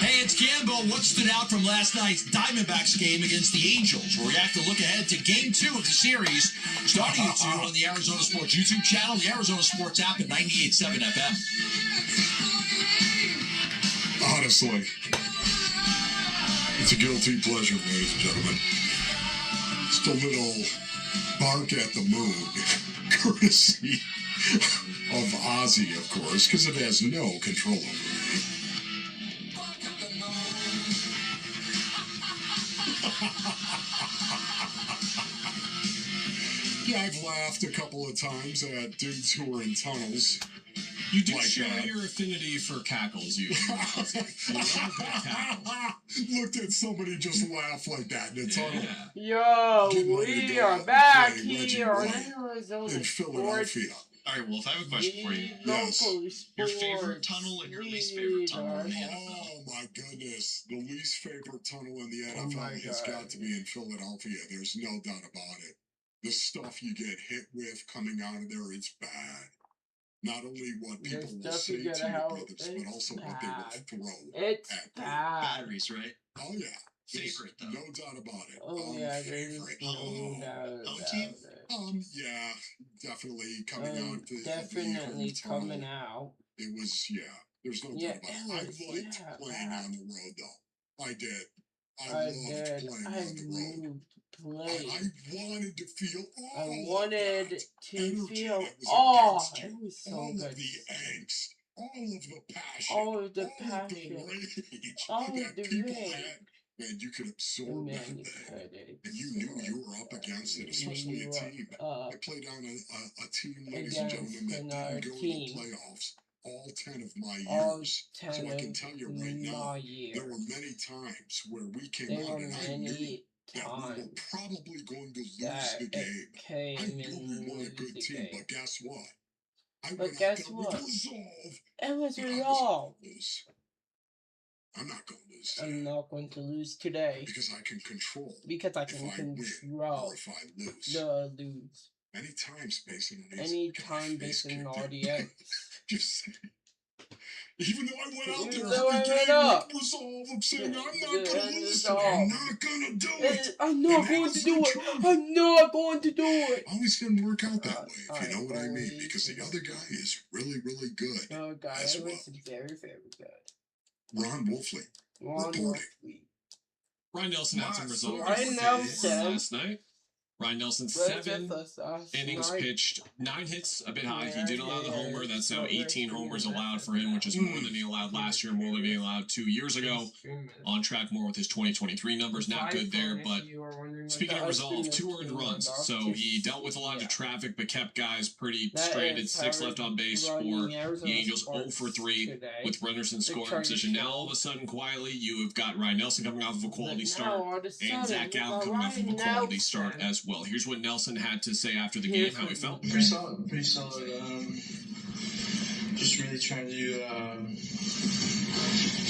Hey, it's Gambo. What stood out from last night's Diamondbacks game against the Angels? Where we have to look ahead to Game 2 of the series, starting at 2 on the Arizona Sports YouTube channel, the Arizona Sports app, and 98.7 FM. Honestly, it's a guilty pleasure, ladies and gentlemen. Just a little bark at the moon, courtesy of Ozzy, of course, because it has no control over me. Yeah, I've laughed a couple of times at dudes who are in tunnels. You do Like share that. your affinity for cackles, you. Looked at somebody just laugh like that in a tunnel. Yo, Getting ready to we go are back play Reggie here on White Arizona in Sports. Philadelphia. All right, Wolf, I have a question for you. Yes. Your favorite tunnel and your least favorite tunnel in the NFL. Oh my goodness. The least favorite tunnel in the Oh NFL my has God. got to be in Philadelphia. There's no doubt about it. The stuff you get hit with coming out of there, it's bad. Not only what people There's will stuff say you to gotta your help. brothers, but It's also what they will bad. throw It's at you. bad. Batteries, right? Oh yeah. There's Favorite, though. no doubt about it. Oh yeah, there's Favorite. no doubt Home about team? it. Yeah, definitely coming out of the Definitely tunnel. coming out. It was, yeah, there's no Yeah, doubt about it. it I was, liked yeah, playing bad. on the road, though. I did. I I loved did. playing I on the road. moved play. I wanted to feel all I of wanted that to energy feel that was all. against you. It was so All good. of the angst, all of the passion, All of the all passion. of the rage All of that the people rage. had. Man, you could absorb Man, that you thing. could And you knew you were up against it, especially a team. I played on a team, ladies and gentlemen, that didn't go to the playoffs all 10 of my years. So I can tell you right now, there were many times where we came out and I knew that we were probably going to lose the game. I knew we were a good team, but guess what? I went out there with resolve. It was but I resolve. wasn't gonna lose. I'm not going to lose. I'm not going to lose today. Because I can control. Because I can if I control win or if I lose. the lose. Any times based on the Any time based on audience. Just even though I went out Even there though I every went game up. with resolve of saying I'm not gonna lose resolve. today. I'm not gonna do it. I'm not going to do it. I'm not going to do it. Always didn't work out that way, if you know what I mean. Because the other guy is really, really good. The other guy as well. was very, very good. Ron Wolfley reporting. Ryan Nelson had some results Ryan Nelson last night. Ryan Nelson, Where's 7 the innings night? pitched, 9 hits, a bit high. He did allow the Yeah, homer. That's now so we're 18 homers streaming allowed that for him, which is more now. than he allowed last year, more than he allowed 2 years ago. On track more with his 2023 numbers. Not good there, but speaking of resolve, 2 earned runs. So he dealt with a lot of traffic, but kept guys pretty stranded. 6 left on base for the Angels, 0 for 3 with runners in scoring position. Now, all of a sudden, quietly, you have got Ryan Nelson coming off of a quality start, and Zach Gallen coming off of a quality start as well. Here's what Nelson had to say after the game, how he felt. Pretty solid, pretty solid. Just really trying to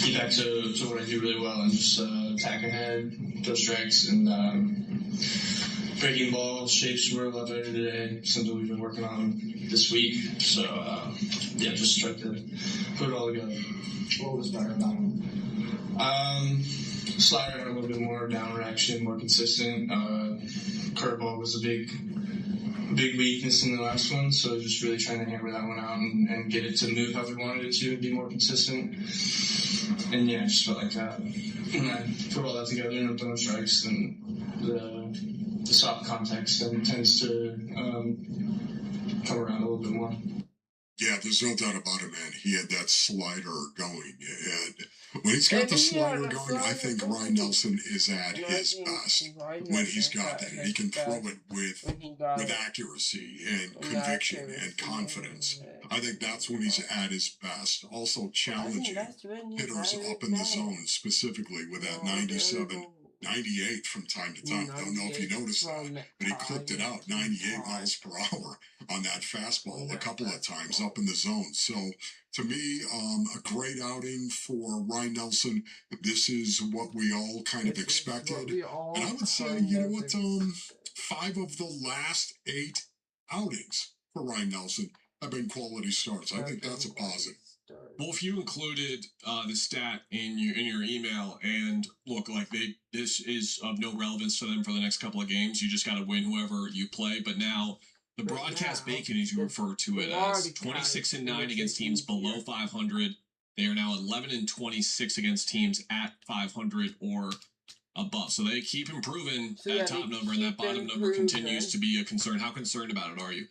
get back to what I do really well and just attack ahead, throw strikes, and breaking ball shapes were a lot better today. Something we've been working on this week. So yeah, just try to put it all together. What was better about him? Slider had a little bit more downward action, more consistent. Curveball was a big weakness in the last one, so just really trying to hammer that one out and get it to move how we wanted it to and be more consistent. And yeah, I just felt like that. When I put all that together and throwing strikes, then the soft context then tends to come around a little bit more. Yeah, there's no doubt about it, man. He had that slider going. And when he's got the slider going, I think Ryan Nelson is at his best when he's got that. He can throw it with accuracy and conviction and confidence. I think that's when he's at his best. Also challenging hitters up in the zone, specifically with that 97, 98 from time to time. I don't know if you noticed that, but he clipped it out 98 miles per hour on that fastball a couple of times up in the zone. So to me, a great outing for Ryan Nelson. This is what we all kind of expected. And I would say, you know what, 5 of the last 8 outings for Ryan Nelson have been quality starts. I think that's a positive. Well, if you included the stat in your email, and look, like this is of no relevance to them for the next couple of games. You just got to win whoever you play. But now the broadcast bacon, as you refer to it, as 26-9 against teams below 500. They are now 11-26 against teams at 500 or above. So they keep improving that top number, and that bottom number continues to be a concern. How concerned about it are you?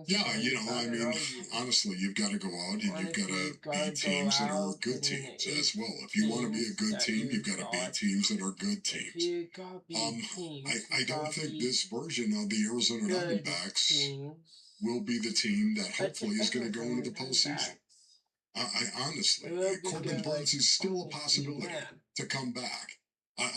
Yeah, you know, I mean, honestly, you've got to go out and you've got to beat teams that are good teams as well. If you want to be a good team, you've got to beat teams that are good teams. I don't think this version of the Arizona Diamondbacks will be the team that hopefully is going to go into the postseason. I honestly, Corbin Burns is still a possibility to come back. I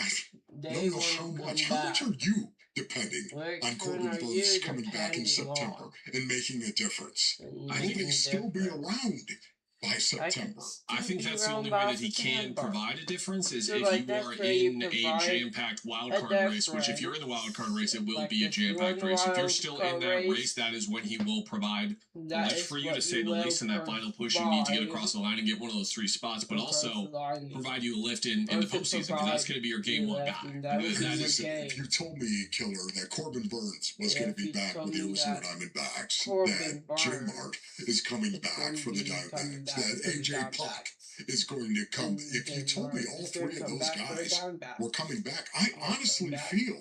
don't know how much. How much are you depending on Corbin Burns coming back in September and making a difference? I think he'll still be around by September. I think that's the only way that he can provide a difference is if you are in a jam-packed wildcard race, which if you're in the wildcard race, it will be a jam-packed race. If you're still in that race, that is when he will provide life for you, to say the least, in that final push. You need to get across the line and get one of those 3 spots, but also provide you a lift in the postseason, because that's going to be your game 1 guy. If you told me, Killer, that Corbin Burns was going to be back with the Arizona Diamondbacks, that Jim Mart is coming back for the Diamondbacks, that AJ Puck is going to come. If you told me all 3 of those guys were coming back, I honestly feel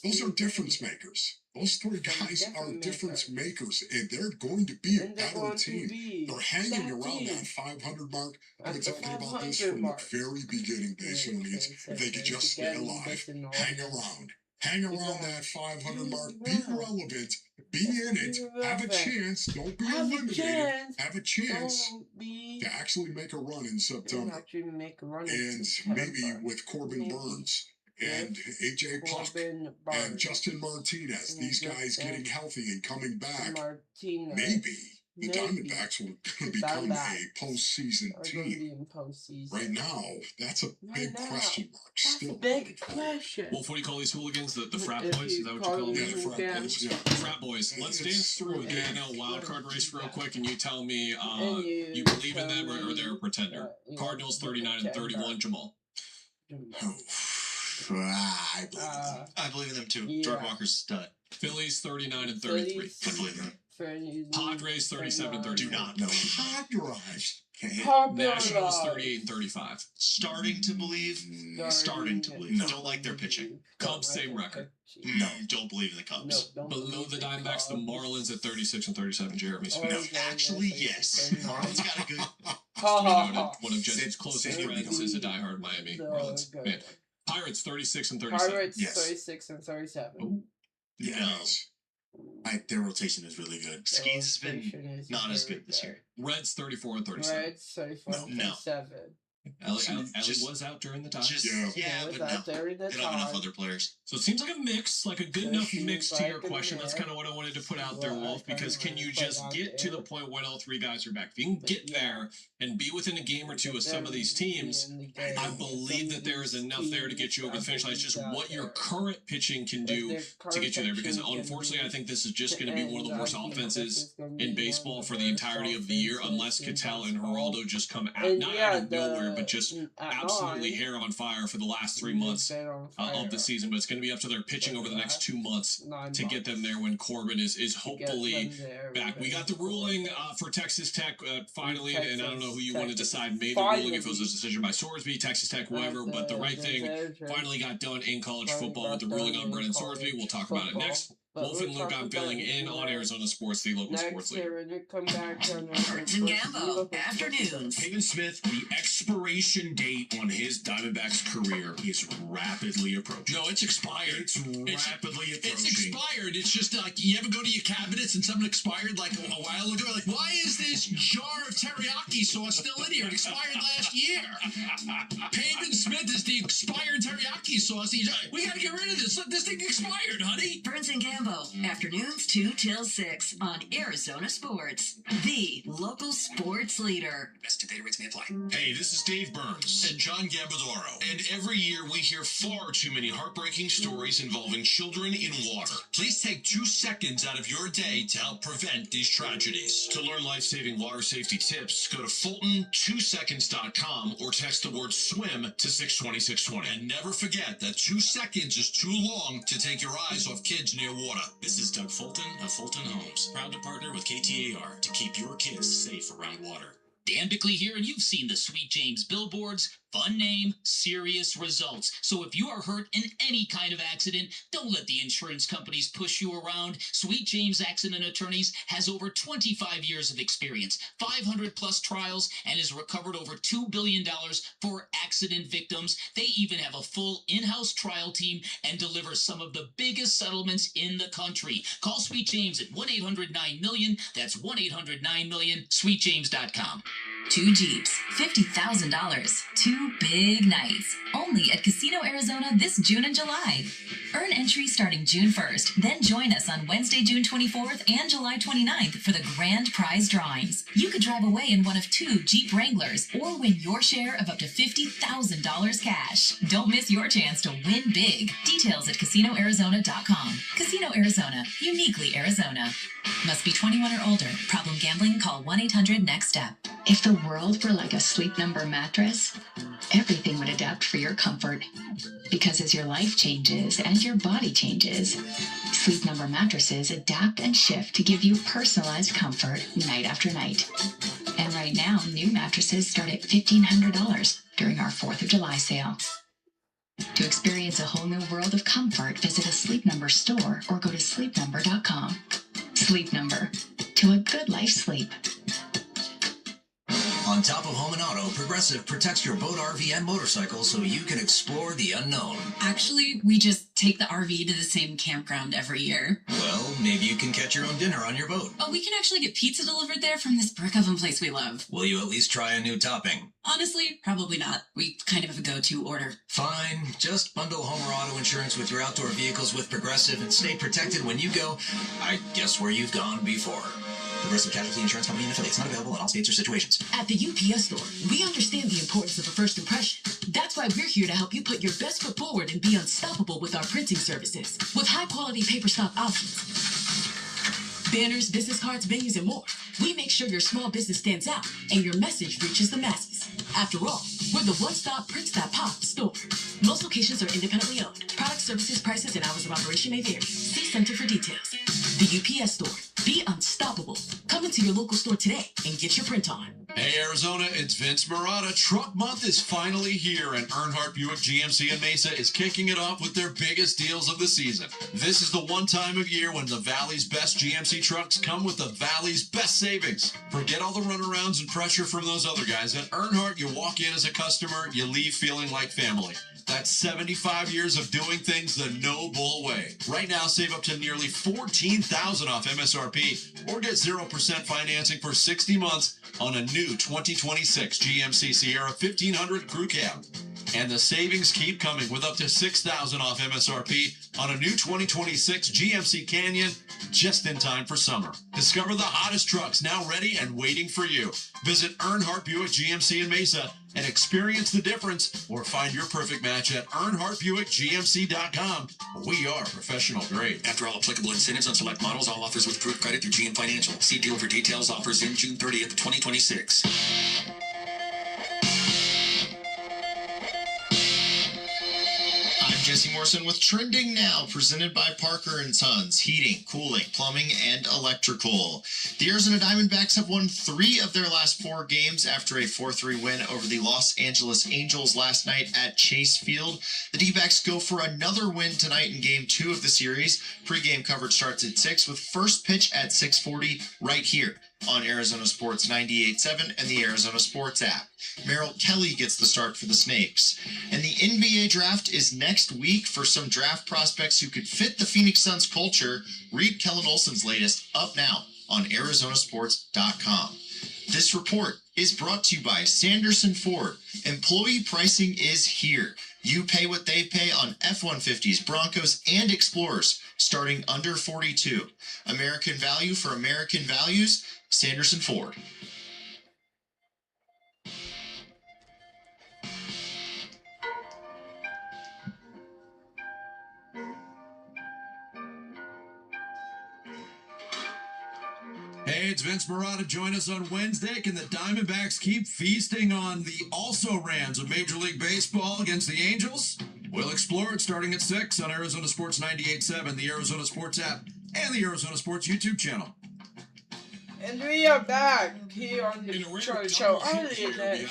those are difference makers. Those 3 guys are difference makers, and they're going to be a better team. They're hanging around that 500 mark. I've been talking about this from the very beginning, Basonians. If they could just stay alive, hang around that 500 mark, be relevant, be in it, have a chance, don't be eliminated, have a chance to actually make a run in September. And maybe with Corbin Burns and AJ Puck and Justin Martinez, these guys getting healthy and coming back, maybe the Diamondbacks will become a postseason team. Right now, that's a big question mark. Still. Big question. Well, what do you call these hooligans? The frat boys? Is that what you call them? Yeah, the frat boys. Yeah. Frat boys. Let's dance through the NL wildcard race real quick, and you tell me you believe in them or they're a pretender. Cardinals 39-31. Jamal. I believe in them too. Yeah. Jordan Walker's stud. Phillies 39-33. I believe in them. Padres 37-32. Do not know. Padres. Nationals 38 and 35. Starting to believe. Starting to believe. Don't like their pitching. Cubs, same record. No, don't believe in the Cubs. Below the Diamondbacks, the Marlins at 36 and 37. Jeremy Smith. No, actually, yes. Marlins got a good. One of Jesse's closest friends is a diehard Miami Marlins fan. Pirates 36 and 37. Pirates 36 and 37. Ooh. Yes. Their rotation is really good. Skis has been not as good this year. Reds 34 and 37. Reds 34 and 37. Ellie was out during the time. But no. They don't have enough other players. So it seems like a mix, like a good enough mix to your question. That's kind of what I wanted to put out there, Wolf, because can you just get to the point when all three guys are back? If you can get there and be within a game or two of some of these teams, I believe that there is enough there to get you over the finish line. It's just what your current pitching can do to get you there, because unfortunately I think this is just going to be one of the worst offenses in baseball for the entirety of the year, unless Cattell and Geraldo just come out, not out of nowhere, but just absolutely hair on fire for the last 3 months of the season. But it's going to be up to their pitching over the next 2 months to get them there when Corbin is hopefully back. We got the ruling for Texas Tech finally, and I don't know who you want to decide made the ruling, if it was a decision by Sorsby, Texas Tech, whoever, but the right thing finally got done in college football with the ruling on Brennan Sorsby. We'll talk about it next. Wolf and Luke, I'm filling in on Arizona Sports, the local sports league. Burns and Gambo, afternoons. Peyton Smith, the expiration date on his Diamondbacks career is rapidly approaching. No, it's expired. It's rapidly approaching. It's expired. It's just like, you ever go to your cabinets and something expired like a while ago? Like, why is this jar of teriyaki sauce still in here? It expired last year. Peyton Smith is the expired teriyaki sauce. We gotta get rid of this. This thing expired, honey. Burns and Gambo, afternoons 2 till 6 on Arizona Sports, the local sports leader. Best data rates may apply. Hey, this is Dave Burns and John Gambadoro. And every year we hear far too many heartbreaking stories involving children in water. Please take 2 seconds out of your day to help prevent these tragedies. To learn life-saving water safety tips, go to Fulton2seconds.com or text the word SWIM to 620-620. And never forget that 2 seconds is too long to take your eyes off kids near water. This is Doug Fulton of Fulton Homes, proud to partner with KTAR to keep your kids safe around water. Dan Bickley here, and you've seen the Sweet James billboards. Fun name, serious results. So if you are hurt in any kind of accident, don't let the insurance companies push you around. Sweet James Accident Attorneys has over 25 years of experience, 500 plus trials, and has recovered over $2 billion for accident victims. They even have a full in-house trial team and deliver some of the biggest settlements in the country. Call Sweet James at 1-800-9-MILLION. That's 1-800-9-MILLION, sweetjames.com. 2 Jeeps, $50,000. 2 big nights. Only at Casino Arizona this June and July. Earn entry starting June 1st. Then join us on Wednesday, June 24th and July 29th for the grand prize drawings. You could drive away in one of 2 Jeep Wranglers or win your share of up to $50,000 cash. Don't miss your chance to win big. Details at CasinoArizona.com. Casino Arizona. Uniquely Arizona. Must be 21 or older. Problem gambling? Call 1-800-NEXT-STEP. If the world were like a Sleep Number mattress, everything would adapt for your comfort. Because as your life changes and your body changes, Sleep Number mattresses adapt and shift to give you personalized comfort night after night. And right now, new mattresses start at $1,500 during our 4th of July sale. To experience a whole new world of comfort, visit a Sleep Number store or go to sleepnumber.com. Sleep Number. To a good life sleep. On top of home and auto, Progressive protects your boat, RV, and motorcycle so you can explore the unknown. Actually, we just take the RV to the same campground every year. Well, maybe you can catch your own dinner on your boat. Oh, we can actually get pizza delivered there from this brick oven place we love. Will you at least try a new topping? Honestly, probably not. We kind of have a go-to order. Fine. Just bundle home or auto insurance with your outdoor vehicles with Progressive and stay protected when you go, I guess, where you've gone before. Progressive Casualty Insurance Company and affiliates, not available in all states or situations. At the UPS store, we understand the importance of a first impression. That's why we're here to help you put your best foot forward and be unstoppable with our printing services. With high-quality paper stock options, banners, business cards, menus, and more, we make sure your small business stands out and your message reaches the masses. After all, we're the one-stop Prints That Pop store. Most locations are independently owned. Product, services, prices, and hours of operation may vary. See Center for details. The UPS store. Be unstoppable. Come into your local store today and get your print on. Hey Arizona, it's Vince Marotta. Truck Month is finally here, and Earnhardt Buick GMC in Mesa is kicking it off with their biggest deals of the season. This is the one time of year when the Valley's best GMC trucks come with the Valley's best savings. Forget all the runarounds and pressure from those other guys. At Earnhardt, you walk in as a customer, you leave feeling like family. That's 75 years of doing things the no bull way. Right now, save up to nearly $14,000 off MSRP or get 0% financing for 60 months on a new 2026 GMC Sierra 1500 Crew Cab. And the savings keep coming with up to $6,000 off MSRP on a new 2026 GMC Canyon just in time for summer. Discover the hottest trucks now ready and waiting for you. Visit Earnhardt Buick GMC in Mesa and experience the difference, or find your perfect match at EarnhardtBuickGMC.com. We are professional grade. After all applicable incentives on select models, all offers with approved credit through GM Financial. See dealer for details. Offers in June 30th, 2026. Jesse Morrison with Trending Now, presented by Parker & Sons, heating, cooling, plumbing, and electrical. The Arizona Diamondbacks have won 3 of their last 4 games after a 4-3 win over the Los Angeles Angels last night at Chase Field. The D-backs go for another win tonight in Game 2 of the series. Pre-game coverage starts at 6 with first pitch at 6:40 right here on Arizona Sports 98.7 and the Arizona Sports app. Merrill Kelly gets the start for the Snakes. And the NBA draft is next week. For some draft prospects who could fit the Phoenix Suns culture, read Kellen Olson's latest up now on ArizonaSports.com. This report is brought to you by Sanderson Ford. Employee pricing is here. You pay what they pay on F-150s, Broncos, and Explorers, starting under $42. American value for American values. Sanderson Ford. Hey, it's Vince Marotta. Join us on Wednesday. Can the Diamondbacks keep feasting on the also-rans of Major League Baseball against the Angels? We'll explore it starting at 6 on Arizona Sports 98.7, the Arizona Sports app, and the Arizona Sports YouTube channel. And we are back here on the show. We have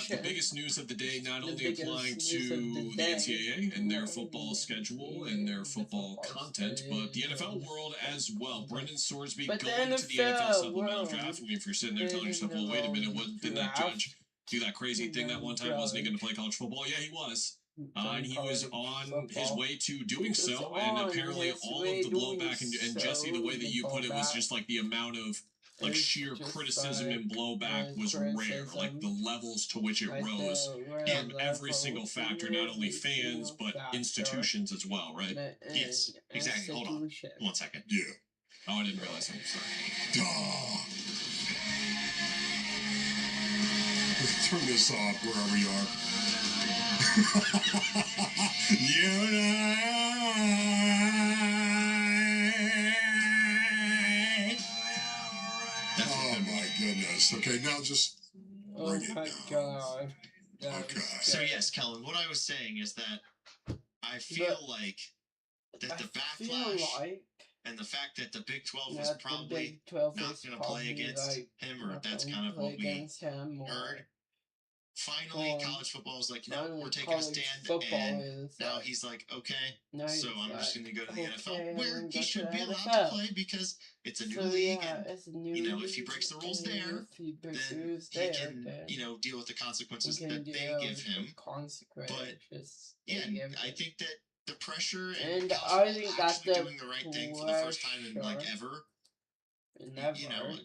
the biggest news of the day, not only applying to the NCAA and their football schedule and their football content, but the NFL world as well. Brendan Sorsby going to the NFL supplemental draft. I mean, if you're sitting there telling yourself, well, wait a minute, didn't that judge do that crazy thing that one time? Wasn't he going to play college football? Yeah, he was. And he was on his way to doing so, and apparently all of the blowback, and Jesse, the way that you put it was just like the amount of like sheer criticism and blowback was rare, like the levels to which it rose from every single factor, not only fans, but institutions as well, right? Yes, exactly. Hold on 1 second. Yeah. Oh, I didn't realize that. Sorry. Let's turn this off wherever you are. You and I. Oh my goodness. Okay, now just bring it down. God. Okay. So yes, Kellen, what I was saying is that I feel like that the backlash and the fact that the Big 12 was probably not going to play against him, or that's kind of what we heard. Finally, college football was like, we're taking a stand, and now he's like, okay, so I'm just going to go to the NFL, where he should be allowed to play because it's a new league, and, if he breaks the rules there, then he can, deal with the consequences that they give him. But, yeah, I think that the pressure and I think that's doing the right thing for the first time in, ever,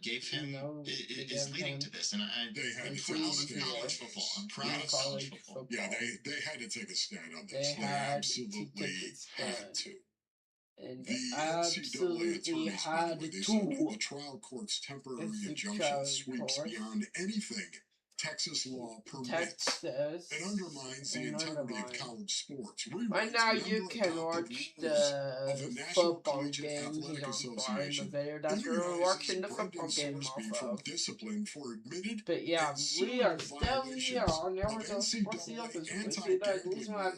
gave him is leading to this, and I'm proud of college football. I'm proud of college football. Yeah, they had to take a stand on this. They absolutely had to. And the NCAA attorneys, by the way, they said the trial court's temporary injunction sweeps beyond anything Texas law permits and undermines the integrity of college sports. Right now, you can watch the football game. He's on Prime Video. That's where we're watching the football game off of. But yeah, we are still here on Arizona Sports. The reason why I have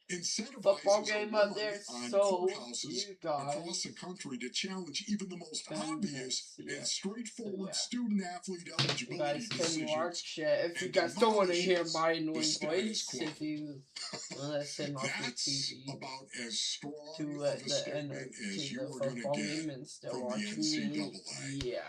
the football game up there, so you guys across the country to challenge even the most obvious and straightforward student-athlete eligibility you guys can decisions. watch it if you guys don't want to hear my annoying voice. If you listen off your TV about as strong to of a the statement as you are going to football get game and still from the watching me, NCAA. yeah.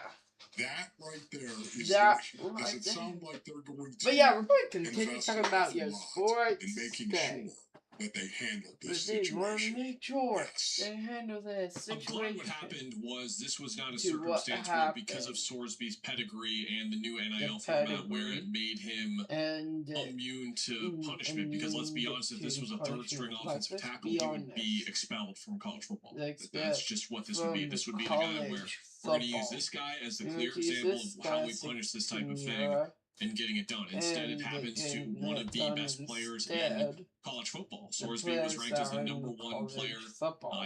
That right there is That huge. Does right it there. sound like they're going to? But yeah, we're going to continue invest talking an about awful your lot sports in making thing. sure that they handle But this they want to situation. make sure Yes. they handle this I'm glad situation. what happened was this was not a To what circumstance where, because of happened. Sorsby's pedigree and the new NIL The format, where pedigree it made him and immune to punishment. Because let's be honest, if this was a third string offensive tackle, he would be expelled from college football. That's just what this would be. This would be the guy where we're going to use this guy as the clear example of how we punish this type of thing and getting it done. Instead, it happens to one of the best players in college football. Sorsby was ranked as the #1 player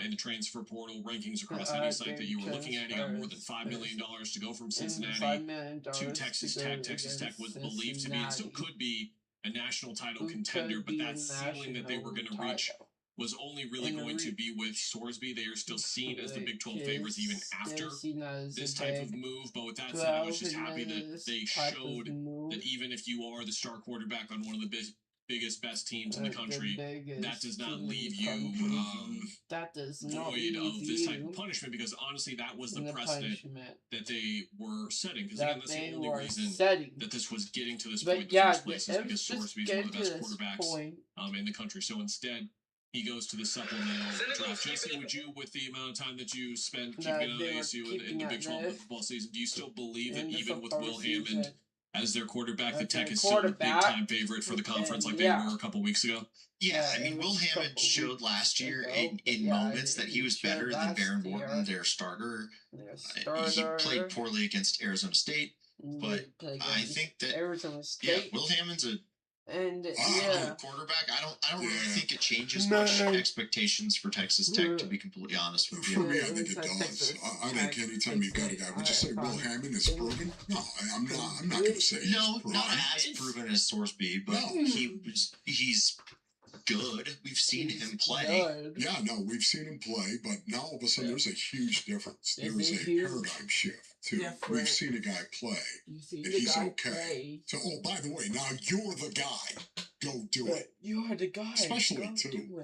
in the transfer portal rankings across any site that you were looking at. He got more than $5 million to go from Cincinnati to Texas Tech. Texas Tech was believed to be and still could be a national title contender, but that ceiling that they were going to reach was only really going to be with Sorsby. They are still seen as the Big 12 favorites even after this type of move. But with that said, I was just happy that they showed that even if you are the star quarterback on one of the biggest, best teams in the country, that does not leave you void of this type of punishment, because honestly, that was the precedent that they were setting. Because again, that's the only reason that this was getting to this point in the first place, is because Sorsby is one of the best quarterbacks in the country. So instead, he goes to the supplemental draft. Jesse, would you, with the amount of time that you spend keeping an eye on ASU in the Big 12 football season, do you still believe that even with Will Hammond as their quarterback, the Tech is still a big-time favorite for the conference like they were a couple weeks ago? Yeah, I mean, Will Hammond showed last year in moments that he was better than Baron Morton, their starter. He played poorly against Arizona State, but I think that Will Hammond's a quarterback. I don't really think it changes much expectations for Texas Tech, to be completely honest with you. For me, I think it does. I think anytime you got a guy, would you say Will Hammond is proven? No, I'm not going to say he's proven. Not as proven as Sorsby, but he's good. We've seen him play. Yeah, no, we've seen him play, but now all of a sudden there's a huge difference. There is a paradigm shift too. We've seen a guy play, and he's okay. So, oh, by the way, now you're the guy. Go do it. You're the guy. Especially too,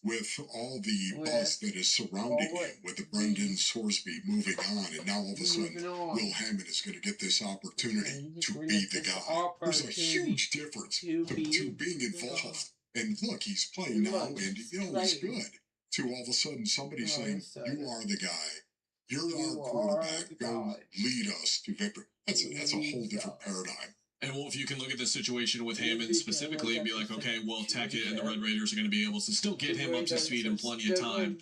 with all the buzz that is surrounding him, with the Brendan Sorsby moving on, and now all of a sudden Will Hammond is going to get be the opportunity to be the guy. There's a huge difference to being involved. And look, he's playing now, and he's good. To all of a sudden somebody saying, "You are the guy. You're our quarterback. Go lead us to victory." That's a whole different paradigm. And Wolf, you can look at the situation with Hammond specifically and be like, okay, well, Tech and the Red Raiders are going to be able to still get him up to speed in plenty of time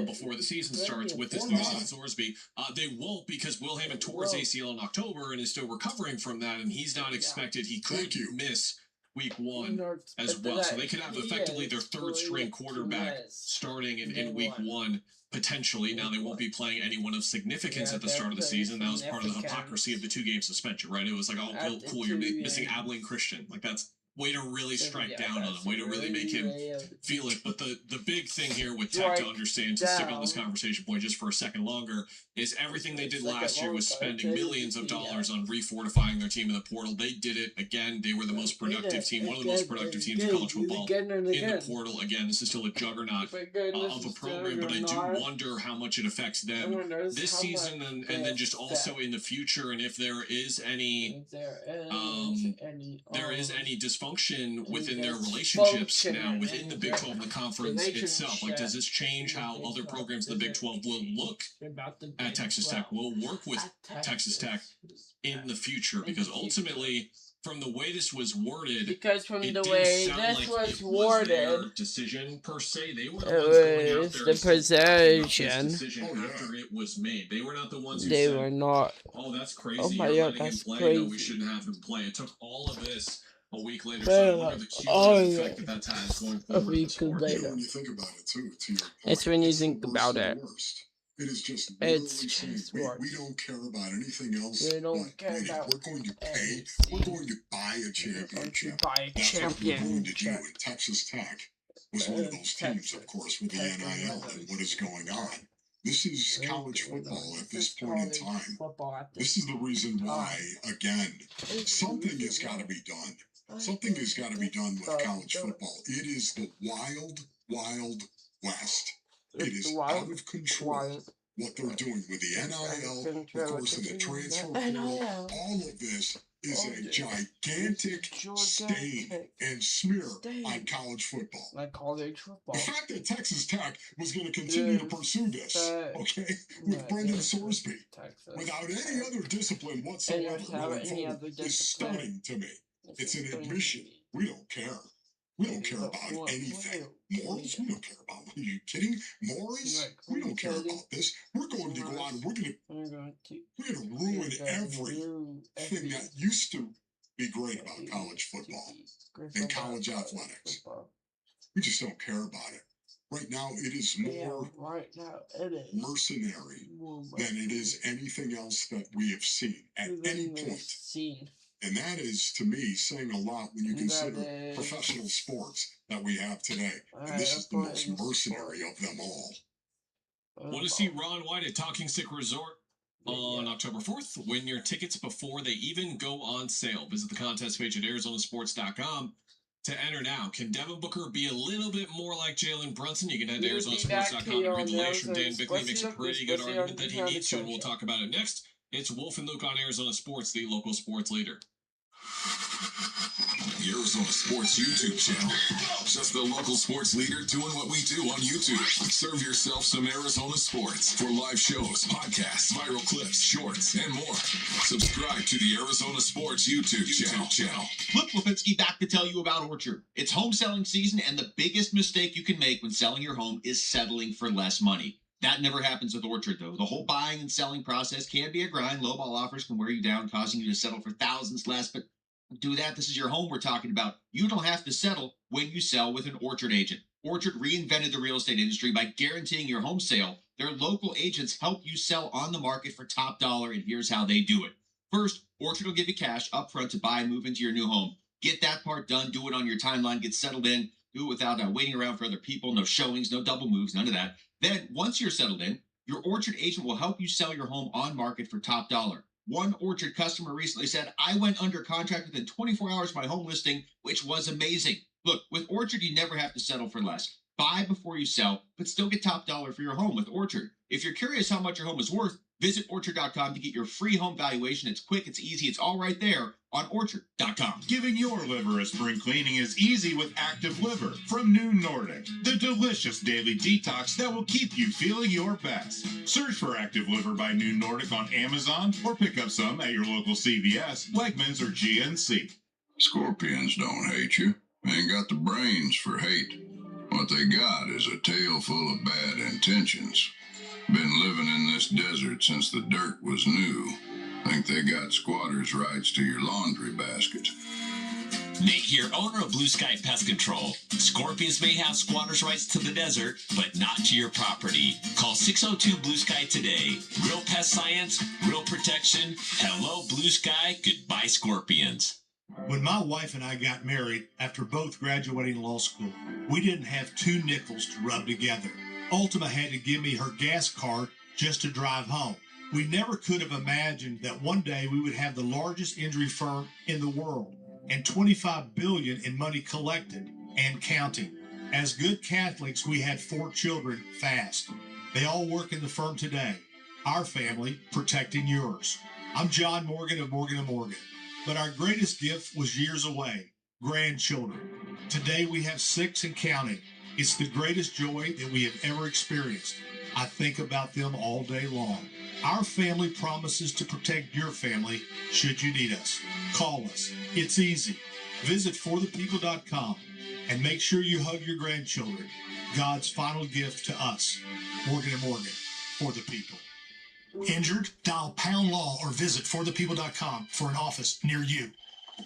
before the season starts with this news on Sorsby. They won't, because Will Hammond tore his ACL in October and is still recovering from that, and he's not expected. He could miss week 1 as well. So they could have effectively their third string quarterback starting in week 1 potentially. Now they won't be playing anyone of significance at the start of the season. That was part of the hypocrisy of the 2-game suspension, right? It was like, oh, cool, you're missing Abilene Christian. Like, that's way to really strike down on him, way to really make him feel it. But the big thing here with Tech to understand, to stick on this conversation point just for a second longer, is everything they did last year was spending millions of dollars on refortifying their team in the portal. They did it again. They were the most productive team, one of the most productive teams in college football in the portal. Again, this is still a juggernaut of a program, but I do wonder how much it affects them this season and then just also in the future, and if there is any dysfunction within their relationships now within the Big 12 and the conference itself. Like, does this change how other programs in the Big 12 will look at Texas Tech, will work with Texas Tech in the future? Because ultimately, from the way this was worded, their decision per se. They were the ones going out there and saying this decision after it was made. They were not the ones who said, not. "Oh, that's crazy. Oh my You're God, letting him that's play. crazy. No, we shouldn't have him play." It took all of this a week later. So I wonder the cumulative effect that has going forward in the sport. When you think about it, too, to your point, it's when you think about it. It is just literally saying, we don't care about anything else. We don't care about we're going to pay. We're going to buy a championship. That's what we're going to do. And Texas Tech was one of those teams, of course, with the NIL and what is going on. This is college football at this point in time. This is the reason why, again, something has got to be done. Something has got to be done with college football. It is the wild, wild west. It is out of control what they're doing with the NIL, of course, and the transfer portal. All of this is a gigantic stain and smear on college football. The fact that Texas Tech was going to continue to pursue this, okay, with Brendan Sorsby, without any other discipline whatsoever going forward, is stunning to me. It's an admission. We don't care. We don't care about anything. Morals? We don't care about. Are you kidding? Morals? We don't care about this. We're going to go out and we're going to ruin everything that used to be great about college football and college athletics. We just don't care about it. Right now, it is more mercenary than it is anything else that we have seen at any point. And that is, to me, saying a lot when you consider professional sports that we have today. And this is the most mercenary of them all. Want to see Ron White at Talking Stick Resort on October 4th? Win your tickets before they even go on sale. Visit the contest page at arizonasports.com to enter now. Can Devin Booker be a little bit more like Jalen Brunson? You can head to arizonasports.com and read the latest from Dan Bickley. Makes a pretty good argument that he needs to, and we'll talk about it next. It's Wolf and Luke on Arizona Sports, the local sports leader. The Arizona Sports YouTube channel. Just the local sports leader doing what we do on YouTube. Serve yourself some Arizona Sports for live shows, podcasts, viral clips, shorts, and more. Subscribe to the Arizona Sports YouTube channel. Flip Lipinski back to tell you about Orchard. It's home selling season, and the biggest mistake you can make when selling your home is settling for less money. That never happens with Orchard, though. The whole buying and selling process can be a grind. Lowball offers can wear you down, causing you to settle for thousands less, but do that. This is your home we're talking about. You don't have to settle when you sell with an Orchard agent. Orchard reinvented the real estate industry by guaranteeing your home sale. Their local agents help you sell on the market for top dollar, and here's how they do it. First, Orchard will give you cash up front to buy and move into your new home. Get that part done. Do it on your timeline. Get settled in. Do it without waiting around for other people. No showings, no double moves, none of that. Then, once you're settled in, your Orchard agent will help you sell your home on market for top dollar. One Orchard customer recently said, I went under contract within 24 hours of my home listing, which was amazing. Look, with Orchard, you never have to settle for less. Buy before you sell, but still get top dollar for your home with Orchard. If you're curious how much your home is worth, visit Orchard.com to get your free home valuation. It's quick, it's easy, it's all right there on Orchard.com. Giving your liver a spring cleaning is easy with Active Liver from New Nordic, the delicious daily detox that will keep you feeling your best. Search for Active Liver by New Nordic on Amazon or pick up some at your local CVS, Wegmans, or GNC. Scorpions don't hate you. They ain't got the brains for hate. What they got is a tail full of bad intentions. Been living in this desert since the dirt was new. Think they got squatters' rights to your laundry basket. Nate here, owner of Blue Sky Pest Control. Scorpions may have squatters' rights to the desert, but not to your property. Call 602 Blue Sky today. Real pest science, real protection. Hello, Blue Sky. Goodbye, Scorpions. When my wife and I got married after both graduating law school, we didn't have two nickels to rub together. Ultima had to give me her gas card just to drive home. We never could have imagined that one day we would have the largest injury firm in the world and $25 billion in money collected and counting. As good Catholics, we had 4 children fast. They all work in the firm today. Our family protecting yours. I'm John Morgan of Morgan & Morgan, but our greatest gift was years away, grandchildren. Today we have 6 and counting. It's the greatest joy that we have ever experienced. I think about them all day long. Our family promises to protect your family should you need us. Call us. It's easy. Visit forthepeople.com and make sure you hug your grandchildren. God's final gift to us. Morgan & Morgan, for the people. Injured? Dial pound law or visit forthepeople.com for an office near you.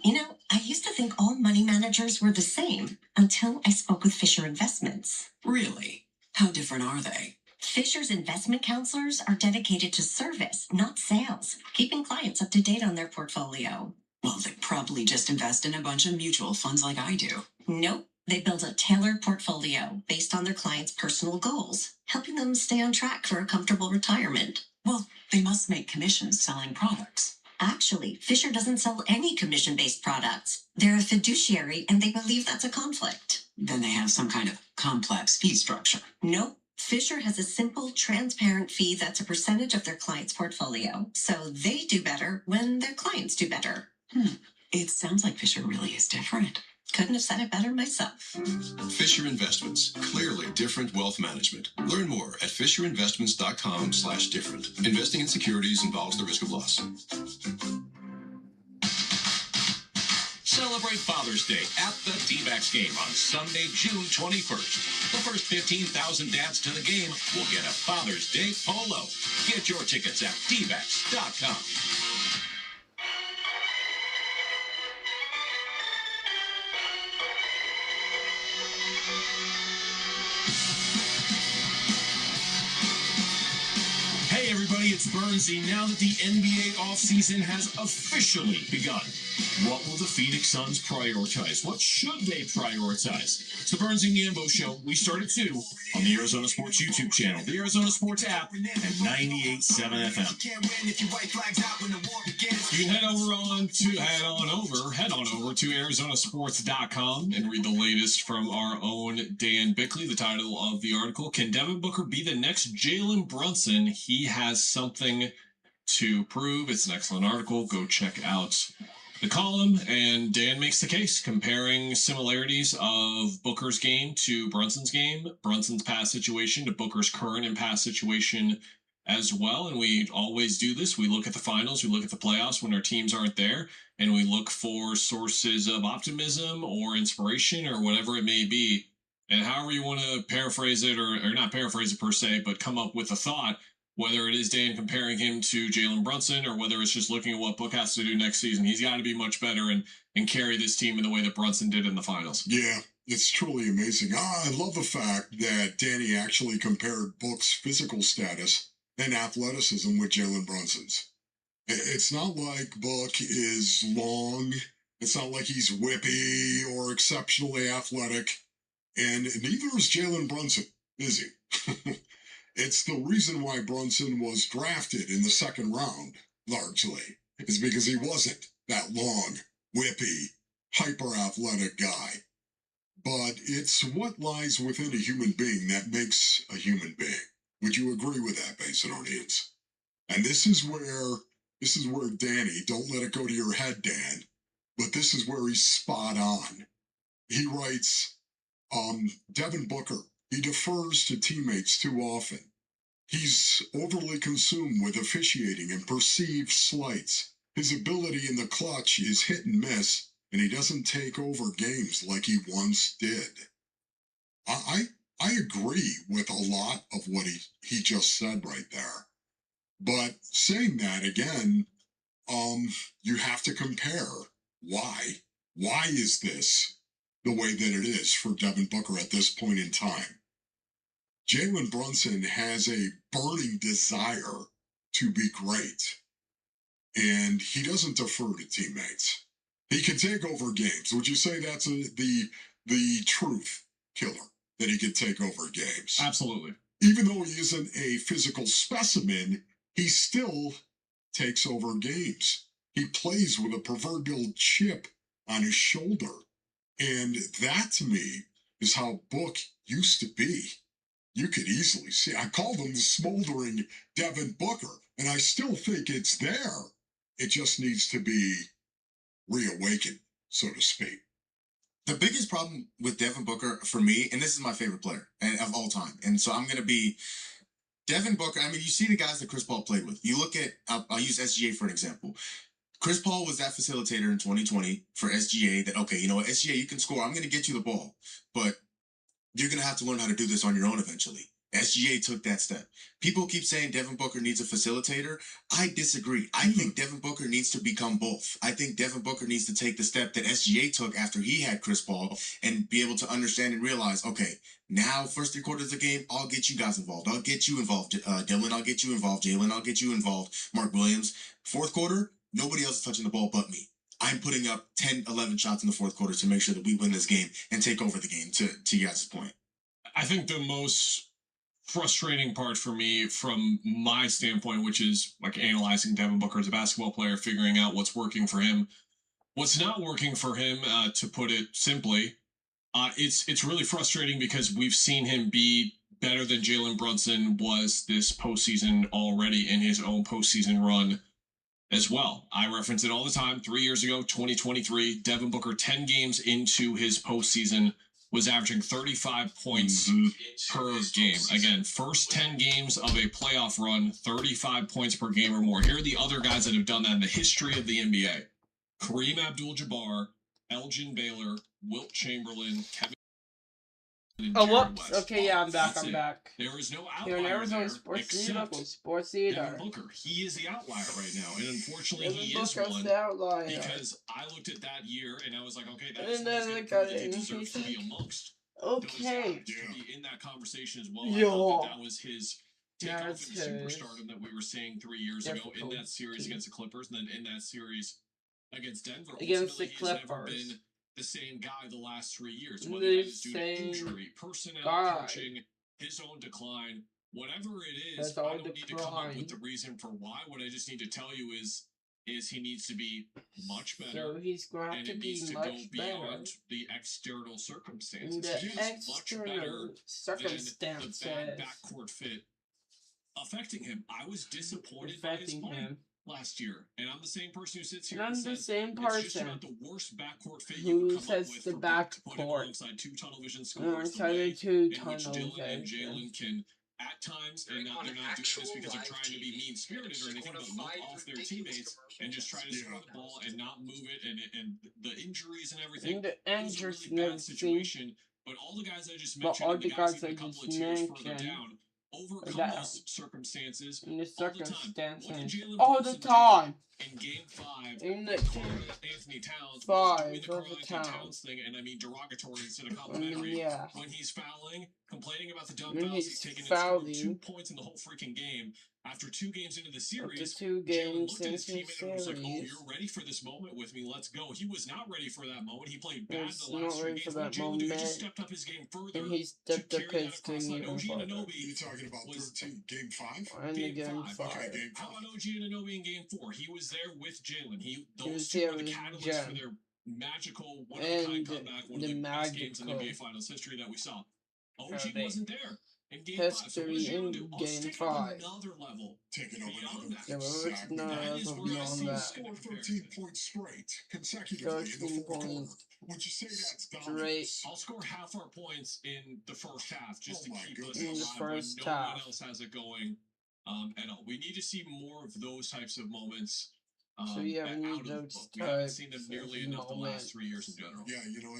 You know, I used to think all money managers were the same until I spoke with Fisher Investments. Really? How different are they? Fisher's investment counselors are dedicated to service, not sales, keeping clients up to date on their portfolio. Well, they probably just invest in a bunch of mutual funds like I do. Nope. They build a tailored portfolio based on their clients' personal goals, helping them stay on track for a comfortable retirement. Well, they must make commissions selling products. Actually, Fisher doesn't sell any commission-based products. They're a fiduciary and they believe that's a conflict. Then they have some kind of complex fee structure. Nope. Fisher has a simple, transparent fee that's a percentage of their client's portfolio. So they do better when their clients do better. It sounds like Fisher really is different. Couldn't have said it better myself. Fisher Investments, clearly different wealth management. Learn more at fisherinvestments.com/different. Investing in securities involves the risk of loss. Celebrate Father's Day at the D-backs game on Sunday, June 21st. The first 15,000 dads to the game will get a Father's Day polo. Get your tickets at dbacks.com. Hey everybody, it's Burnsy. Now that the NBA offseason has officially begun, what will the Phoenix Suns prioritize? What should they prioritize? It's the Burnsy Gambo Show. We start at 2 on the Arizona Sports YouTube channel, the Arizona Sports app, and 98.7 FM. You can head on over to ArizonaSports.com and read the latest from our own Dan Bickley. The title of the article, Can Devin Booker be the next Jalen Brunson? He has something to prove. It's an excellent article. Go check out the column. And Dan makes the case comparing similarities of Booker's game to Brunson's game, Brunson's past situation to Booker's current and past situation as well. And we always do this. We look at the finals, we look at the playoffs when our teams aren't there, and we look for sources of optimism or inspiration or whatever it may be. And however you want to paraphrase it, or not paraphrase it per se, but come up with a thought, whether it is Dan comparing him to Jalen Brunson or whether it's just looking at what Book has to do next season. He's got to be much better and carry this team in the way that Brunson did in the finals. Yeah, it's truly amazing. I love the fact that Danny actually compared Book's physical status and athleticism with Jalen Brunson's. It's not like Book is long. It's not like he's whippy or exceptionally athletic. And neither is Jalen Brunson, is he? It's the reason why Brunson was drafted in the second round, largely, is because he wasn't that long, whippy, hyper-athletic guy. But it's what lies within a human being that makes a human being. Would you agree with that, Basinonians? And this is where Danny, don't let it go to your head, Dan, but this is where he's spot on. He writes, Devin Booker, he defers to teammates too often. He's overly consumed with officiating and perceived slights. His ability in the clutch is hit and miss, and he doesn't take over games like he once did. I agree with a lot of what he just said right there. But saying that again, you have to compare why. Why is this the way that it is for Devin Booker at this point in time? Jalen Brunson has a burning desire to be great, and he doesn't defer to teammates. He can take over games. Would you say that's the truth killer, that he can take over games? Absolutely. Even though he isn't a physical specimen, he still takes over games. He plays with a proverbial chip on his shoulder. And that, to me, is how Book used to be. You could easily see. I called him the smoldering Devin Booker, and I still think it's there. It just needs to be reawakened, so to speak. The biggest problem with Devin Booker for me, and this is my favorite player of all time, and so I'm going to be Devin Booker. I mean, you see the guys that Chris Paul played with. You look at, I'll use SGA for an example. Chris Paul was that facilitator in 2020 for SGA that, okay, you know what, SGA, you can score. I'm going to get you the ball, but you're going to have to learn how to do this on your own eventually. SGA took that step. People keep saying Devin Booker needs a facilitator. I disagree. I think Devin Booker needs to become both. I think Devin Booker needs to take the step that SGA took after he had Chris Paul and be able to understand and realize, okay, now first 3 quarters of the game, I'll get you guys involved. I'll get you involved. Dylan, I'll get you involved. Jalen, I'll get you involved. Mark Williams. 4th quarter, nobody else is touching the ball but me. I'm putting up 10, 11 shots in the fourth quarter to make sure that we win this game and take over the game, to you guys' point. I think the most frustrating part for me from my standpoint, which is like analyzing Devin Booker as a basketball player, figuring out what's working for him, what's not working for him, to put it simply, it's really frustrating because we've seen him be better than Jalen Brunson was this postseason already in his own postseason run as well. I reference it all the time. 3 years ago, 2023, Devin Booker, 10 games into his postseason, was averaging 35 points per game. Again, first 10 games of a playoff run, 35 points per game or more. Here are the other guys that have done that in the history of the NBA. Kareem Abdul-Jabbar, Elgin Baylor, Wilt Chamberlain, Kevin. Oh, whoops. Okay, yeah, I'm back. That's I'm it. back. There is no Here in outlier Arizona there Sports except Leader, Sports Devin Leader. Booker. He is the outlier right now, and unfortunately, Devin he is Booker's one the outlier. because I looked at that year and I was like, okay, that And is then going look to at prove that he it, and deserves he's to be like, amongst okay. those guys, to be in that conversation as well. Yeah. I thought that was his takeoff That's in the superstardom that we were seeing 3 years ago in that series against the Clippers, and then in that series against Denver. Against the Ultimately, he's never Clippers. been the same guy the last 3 years, The whether that is due to same injury, personnel, guy. coaching, his own decline, whatever it is. His I own don't need to come up with decline. the reason for why. What I just need to tell you is he needs to be much better. So he's going to have and to it be needs to much go better. beyond the external circumstances. The He is much better external than the circumstances bad backcourt fit affecting him. I was disappointed by his affecting play him. last year, and I'm the same person who sits here And and I'm the says same it's just person about the worst backcourt fit you who could come up says with the for Brook to put him backcourt. alongside two television scorers. The Alongside way the two in which tunnel Dylan and vision. Jalen can at times, and they're not doing this because they're trying to be mean-spirited or anything, but look off their teammates and just try to score the ball and not move it, and the injuries and everything. And the It was a injuries really and bad situation, but all the guys I just But mentioned all and the the guys guys even I a couple just of tiers further mentioned down overcome down. those circumstances In the all the time. Look at circumstances. Jalen All the Brunson time. in Game 5 In the with Karl Anthony Towns was doing the Karl Anthony Towns thing, and I mean derogatory instead of complimentary. yeah. When he's fouling, complaining about the dumb When fouls, he's he's taking fouling. 2 points in the whole freaking game. After 2 games into the series, After 2 Jalen games looked at his into teammate and was like, "Oh, series. you're ready for this moment with me? Let's go." He was not ready for that moment. He played He bad was the last not 3 ready for games. What that did Jalen do? He just moment. stepped up his game further And he to stepped up carry that his across game line. even OG further. Anunoby You're talking about was 13, game 5? And the game 5. Okay, game 5. How about OG Anunoby in Game 4? He was there with Jalen. Those was two there were the with catalyst for Jen. their magical one-of-a-kind And comeback, one of the the best games in magical NBA Finals history that we saw. OG Okay. wasn't there in Game 5. So what history does Jalen in do? Oh, Game take it up 5. another level. Taking over Beyond that. Yeah, but it's Exactly. not That is level where I beyond see that. Scored 13 points straight consecutively in the 13 fourth quarter. points Would you say that's straight dominance? I'll score half our points in the first half just to Oh my keep us goodness. in the alive when first no one half. else has it going at all. We need to see more of those types of moments So yeah, we out need of the those book. We haven't types seen them of nearly enough the last 3 years in moments. general. Yeah, you know,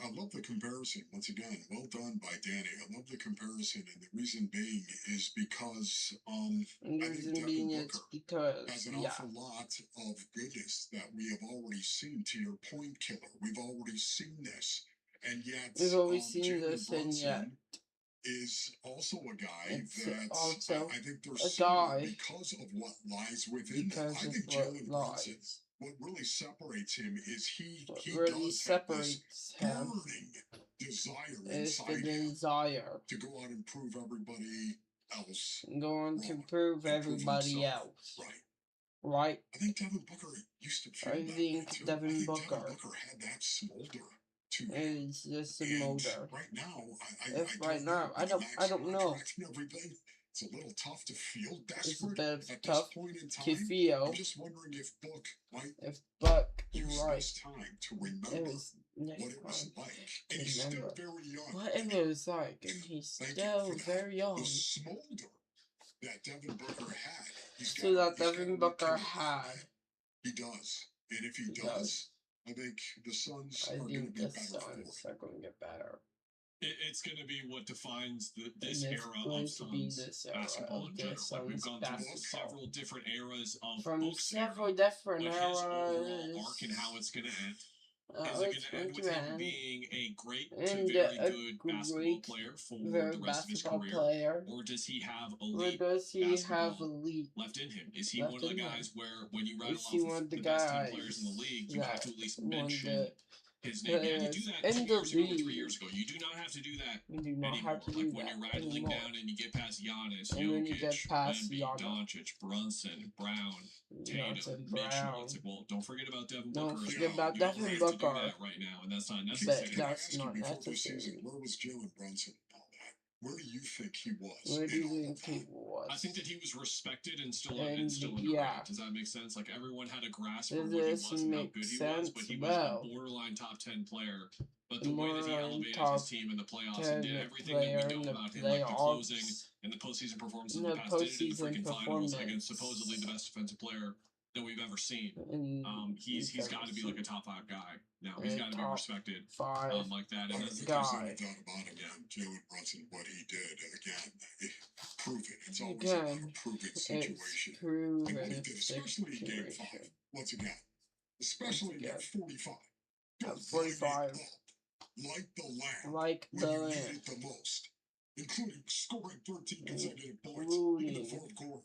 I love the comparison. Once again, well done by Danny. I love the comparison, and the reason being is because And the I think reason Devin being Booker it's because, has an yeah. awful lot of goodness that we have already seen. To your point, Killer, we've already seen this, and yet We've always seen Jalen this, and yet Brunson is also a guy it's that also I think they're a similar guy because of what lies within them. because I of think what Jalen Brunson, lies. what really separates him is he Really does have this separates him burning desire is the inside him desire to go out and prove everybody else going to wrong prove and prove everybody himself else. right. Right? I think Devin Booker used to feel I that way think too. Devin I think Booker Devin Booker had that smolder to him. is just a And molder. right now, If I right don't now, know. I With the don't, max I don't know. contract and everything, it's a little tough to feel It's a desperate bit at this tough point in to time. feel I'm just wondering if Book might if Buck use right. this time to It remember was what next it was time like. to And he's still remember very young. what it was like, and he's Thank you still for that. very young. The smolder that Devin Booker had. So that Devin Booker had. He does. And if he He does, does. I think the Suns I are going to think be the better for Suns are going to get better. It's going to be what defines this And it's era going of to be Suns this era basketball of in the general. Like we've Suns gone through basketball. several different eras of From Book's era, several different but his overall arc eras. and how it's going to end. Is it going to end with him being a great to very good basketball player for the rest of his career? Or does he have elite basketball left in him? Is he one of the guys where when you rattle off the best 10 players in the league, you have to at least mention his name? Yeah, you do that 2 years ago, 3 years ago. You do not have to do that anymore. Like when you're rattling down and you get past Giannis, Jokic, Embiid, Doncic, Brunson, Brown, Tatum, Mitchell. It's like, well, don't forget about Devin Booker. Don't forget about you don't Devin have Booker. to do that right now, and that's not necessary. But that's not necessary. Where was Jalen Brunson? Where do you think he was? Where do you think he was? I think that he was respected and still underrated. Does that make sense? Like everyone had a grasp for what he was and how good he was, but he was a borderline top 10 player. But the way that he elevated his team in the playoffs and did everything that we know about him, like the closing and the postseason performances in the past, did it in the freaking finals against supposedly the best defensive player that we've ever seen. He's got to be like a top 5 guy now. He's got to be respected like that. And there's no doubt about it, man. Jalen Brunson, what he did, again, proven. It's always about a proven situation. And what he did, especially in Game 5, once again, especially in Game 45. 45. Like the lamb. Like the when you lamb. need it the most, including scoring 13 consecutive points in the fourth quarter.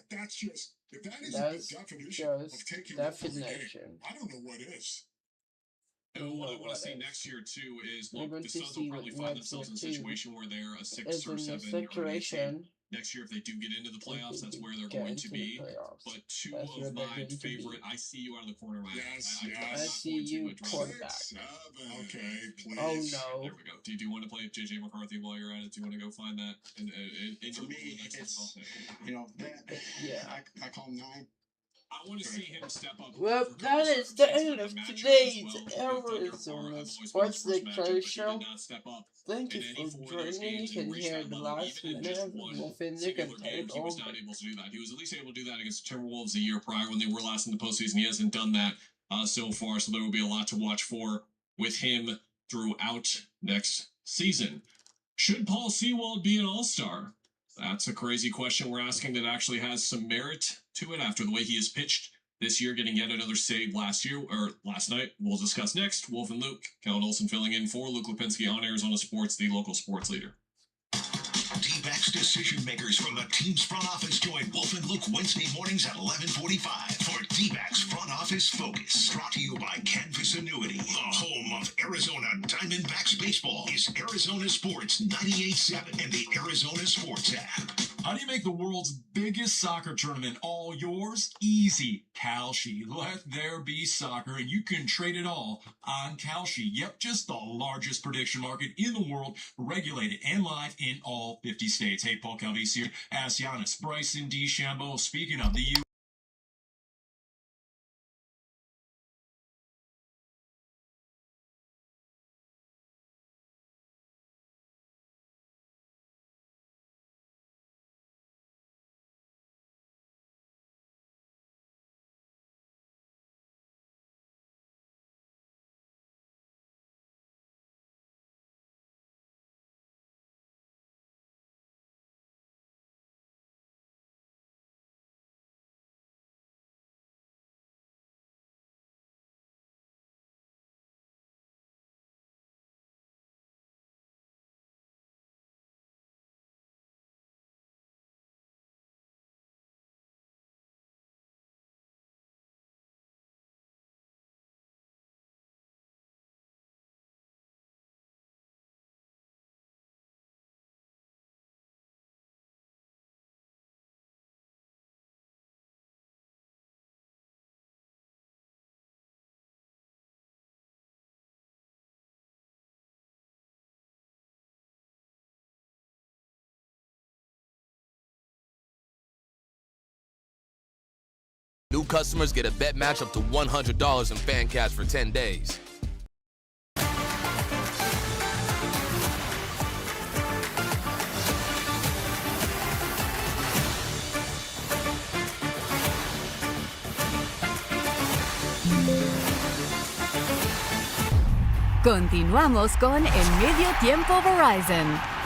That's just, if that isn't the definition of taking over the game, I don't know what is. And what I want to see next year too is, look, the Suns will probably find themselves in a situation where they're a 6 or 7 or 8 team. Next year, if they do get into the playoffs, that's where they're going to be. But two of my favorite, I see you out of the corner of my eye. I see you quarterback. Okay, please. Oh no. There we go. Do you want to play JJ McCarthy while you're at it? Do you want to go find that? For me, it's, you know, I call him 9. I want to see him step up. Well, that is the end of today's Arizona Sports Lecture Show. Thank you for joining. You can hear the last minute of Wolf and Nick and He was not able to do that. He was at least able to do that against the Timberwolves the year prior when they were last in the postseason. He hasn't done that so far, so there will be a lot to watch for with him throughout next season. Should Paul Sewald be an all-star? That's a crazy question we're asking that actually has some merit to it after the way he has pitched this year, getting yet another save last night. We'll discuss next. Wolf and Luke. Kellen Olson filling in for Luke Lipinski on Arizona Sports, the local sports leader. D-backs decision makers from the team's front office join Wolf and Luke Wednesday mornings at 11:45 for D-backs Front Office Focus. Brought to you by Canvas Annuity. The home of Arizona Diamondbacks baseball is Arizona Sports 98.7 and the Arizona Sports app. How do you make the world's biggest soccer tournament all yours? Easy. Kalshi. Let there be soccer, and you can trade it all on Kalshi. Yep, just the largest prediction market in the world, regulated and live in all 50 states. Hey, Paul Calvisi here. Ask Giannis, Bryson DeChambeau. Speaking of the U. New customers get a bet match up to $100 in fan cash for 10 days. Continuamos con En Medio Tiempo Verizon.